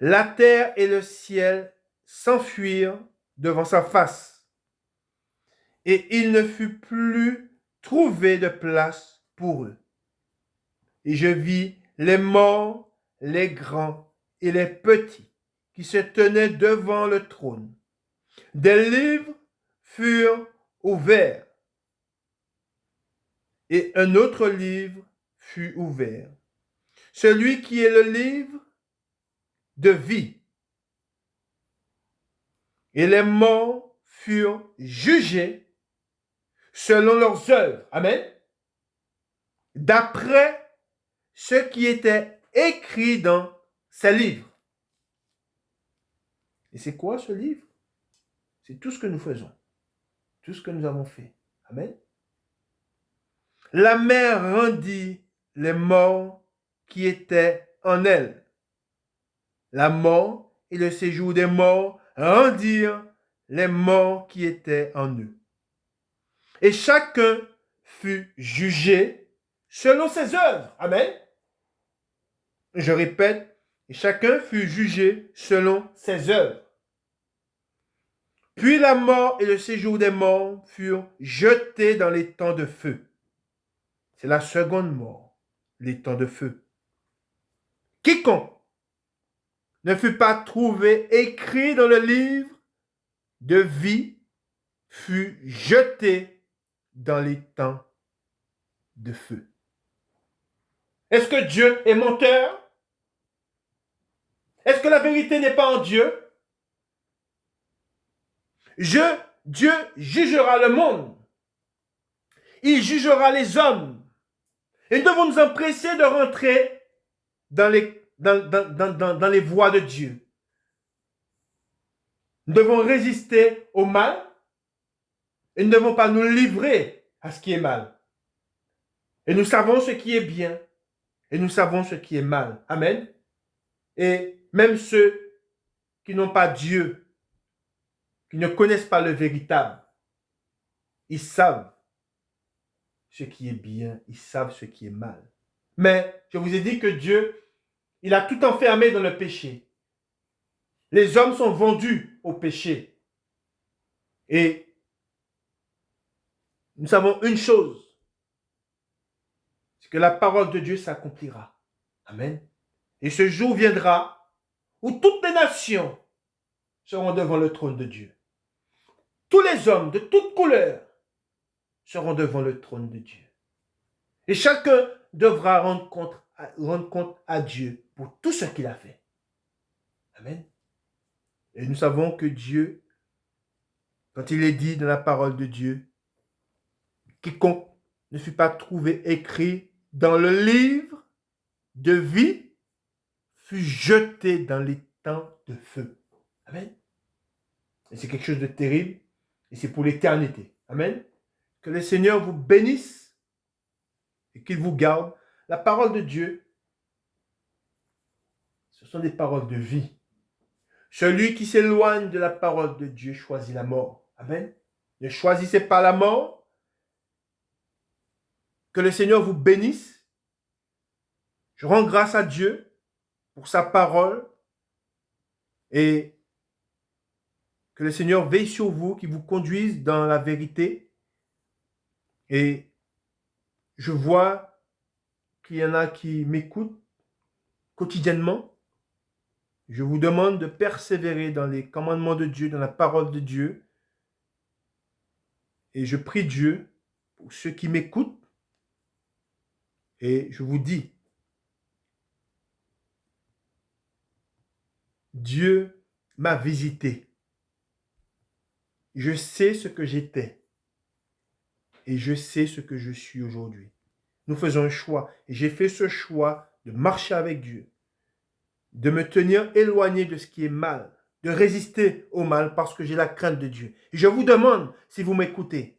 La terre et le ciel s'enfuirent devant sa face, et il ne fut plus trouvé de place pour eux. Et je vis les morts, les grands et les petits, qui se tenaient devant le trône. Des livres furent ouverts, et un autre livre fut ouvert, celui qui est le livre de vie. Et les morts furent jugés selon leurs œuvres. Amen. D'après ce qui était écrit dans ces livres. Et c'est quoi ce livre? C'est tout ce que nous faisons. Tout ce que nous avons fait. Amen. La mer rendit les morts qui étaient en elle. La mort et le séjour des morts rendirent les morts qui étaient en eux. Et chacun fut jugé selon ses œuvres. Amen. Je répète, et chacun fut jugé selon ses œuvres. Puis la mort et le séjour des morts furent jetés dans les temps de feu. C'est la seconde mort, les temps de feu. Quiconque ne fut pas trouvé écrit dans le livre de vie fut jeté dans les temps de feu. Est-ce que Dieu est menteur? Est-ce que la vérité n'est pas en Dieu? Dieu jugera le monde. Il jugera les hommes. Et nous devons nous empresser de rentrer dans les voies de Dieu. Nous devons résister au mal et nous ne devons pas nous livrer à ce qui est mal. Et nous savons ce qui est bien et nous savons ce qui est mal. Amen. Et même ceux qui n'ont pas Dieu, qui ne connaissent pas le véritable, ils savent ce qui est bien, ils savent ce qui est mal. Mais je vous ai dit que Dieu, il a tout enfermé dans le péché. Les hommes sont vendus au péché. Et nous savons une chose, c'est que la parole de Dieu s'accomplira. Amen. Et ce jour viendra où toutes les nations seront devant le trône de Dieu. Tous les hommes de toutes couleurs seront devant le trône de Dieu. Et chacun devra rendre compte à Dieu pour tout ce qu'il a fait. Amen. Et nous savons que Dieu, quand il est dit dans la parole de Dieu, quiconque ne fut pas trouvé écrit dans le livre de vie fut jeté dans les temps de feu. Amen. Et c'est quelque chose de terrible et c'est pour l'éternité. Amen. Que le Seigneur vous bénisse et qu'il vous garde. La parole de Dieu, ce sont des paroles de vie. Celui qui s'éloigne de la parole de Dieu choisit la mort. Amen. Ne choisissez pas la mort. Que le Seigneur vous bénisse. Je rends grâce à Dieu pour sa parole et que le Seigneur veille sur vous, qu'il vous conduise dans la vérité. Et je vois qu'il y en a qui m'écoutent quotidiennement. Je vous demande de persévérer dans les commandements de Dieu, dans la parole de Dieu. Et je prie Dieu pour ceux qui m'écoutent. Et je vous dis, Dieu m'a visité. Je sais ce que j'étais. Et je sais ce que je suis aujourd'hui. Nous faisons un choix. Et j'ai fait ce choix de marcher avec Dieu. De me tenir éloigné de ce qui est mal. De résister au mal parce que j'ai la crainte de Dieu. Et je vous demande, si vous m'écoutez,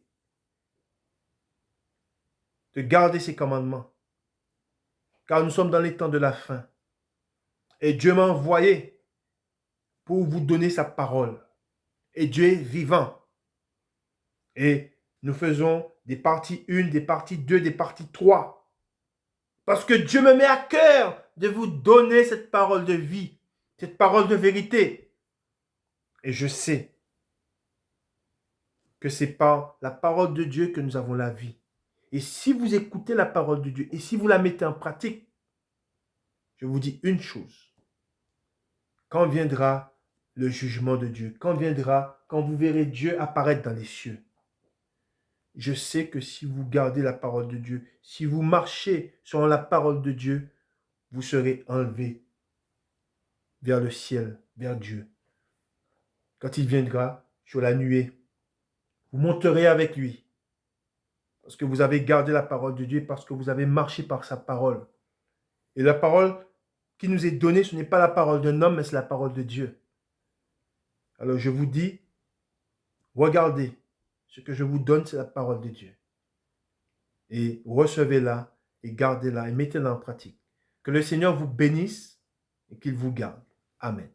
de garder ces commandements. Car nous sommes dans les temps de la fin. Et Dieu m'a envoyé pour vous donner sa parole. Et Dieu est vivant. Et nous faisons des parties 1, des parties 2, des parties 3. Parce que Dieu me met à cœur de vous donner cette parole de vie, cette parole de vérité. Et je sais que c'est par la parole de Dieu que nous avons la vie. Et si vous écoutez la parole de Dieu et si vous la mettez en pratique, je vous dis une chose. Quand viendra le jugement de Dieu, quand vous verrez Dieu apparaître dans les cieux, je sais que si vous gardez la parole de Dieu, si vous marchez sur la parole de Dieu, vous serez enlevés vers le ciel, vers Dieu. Quand il viendra sur la nuée, vous monterez avec lui. Parce que vous avez gardé la parole de Dieu, parce que vous avez marché par sa parole. Et la parole qui nous est donnée, ce n'est pas la parole d'un homme, mais c'est la parole de Dieu. Alors je vous dis, regardez, ce que je vous donne, c'est la parole de Dieu. Et recevez-la, et gardez-la, et mettez-la en pratique. Que le Seigneur vous bénisse et qu'il vous garde. Amen.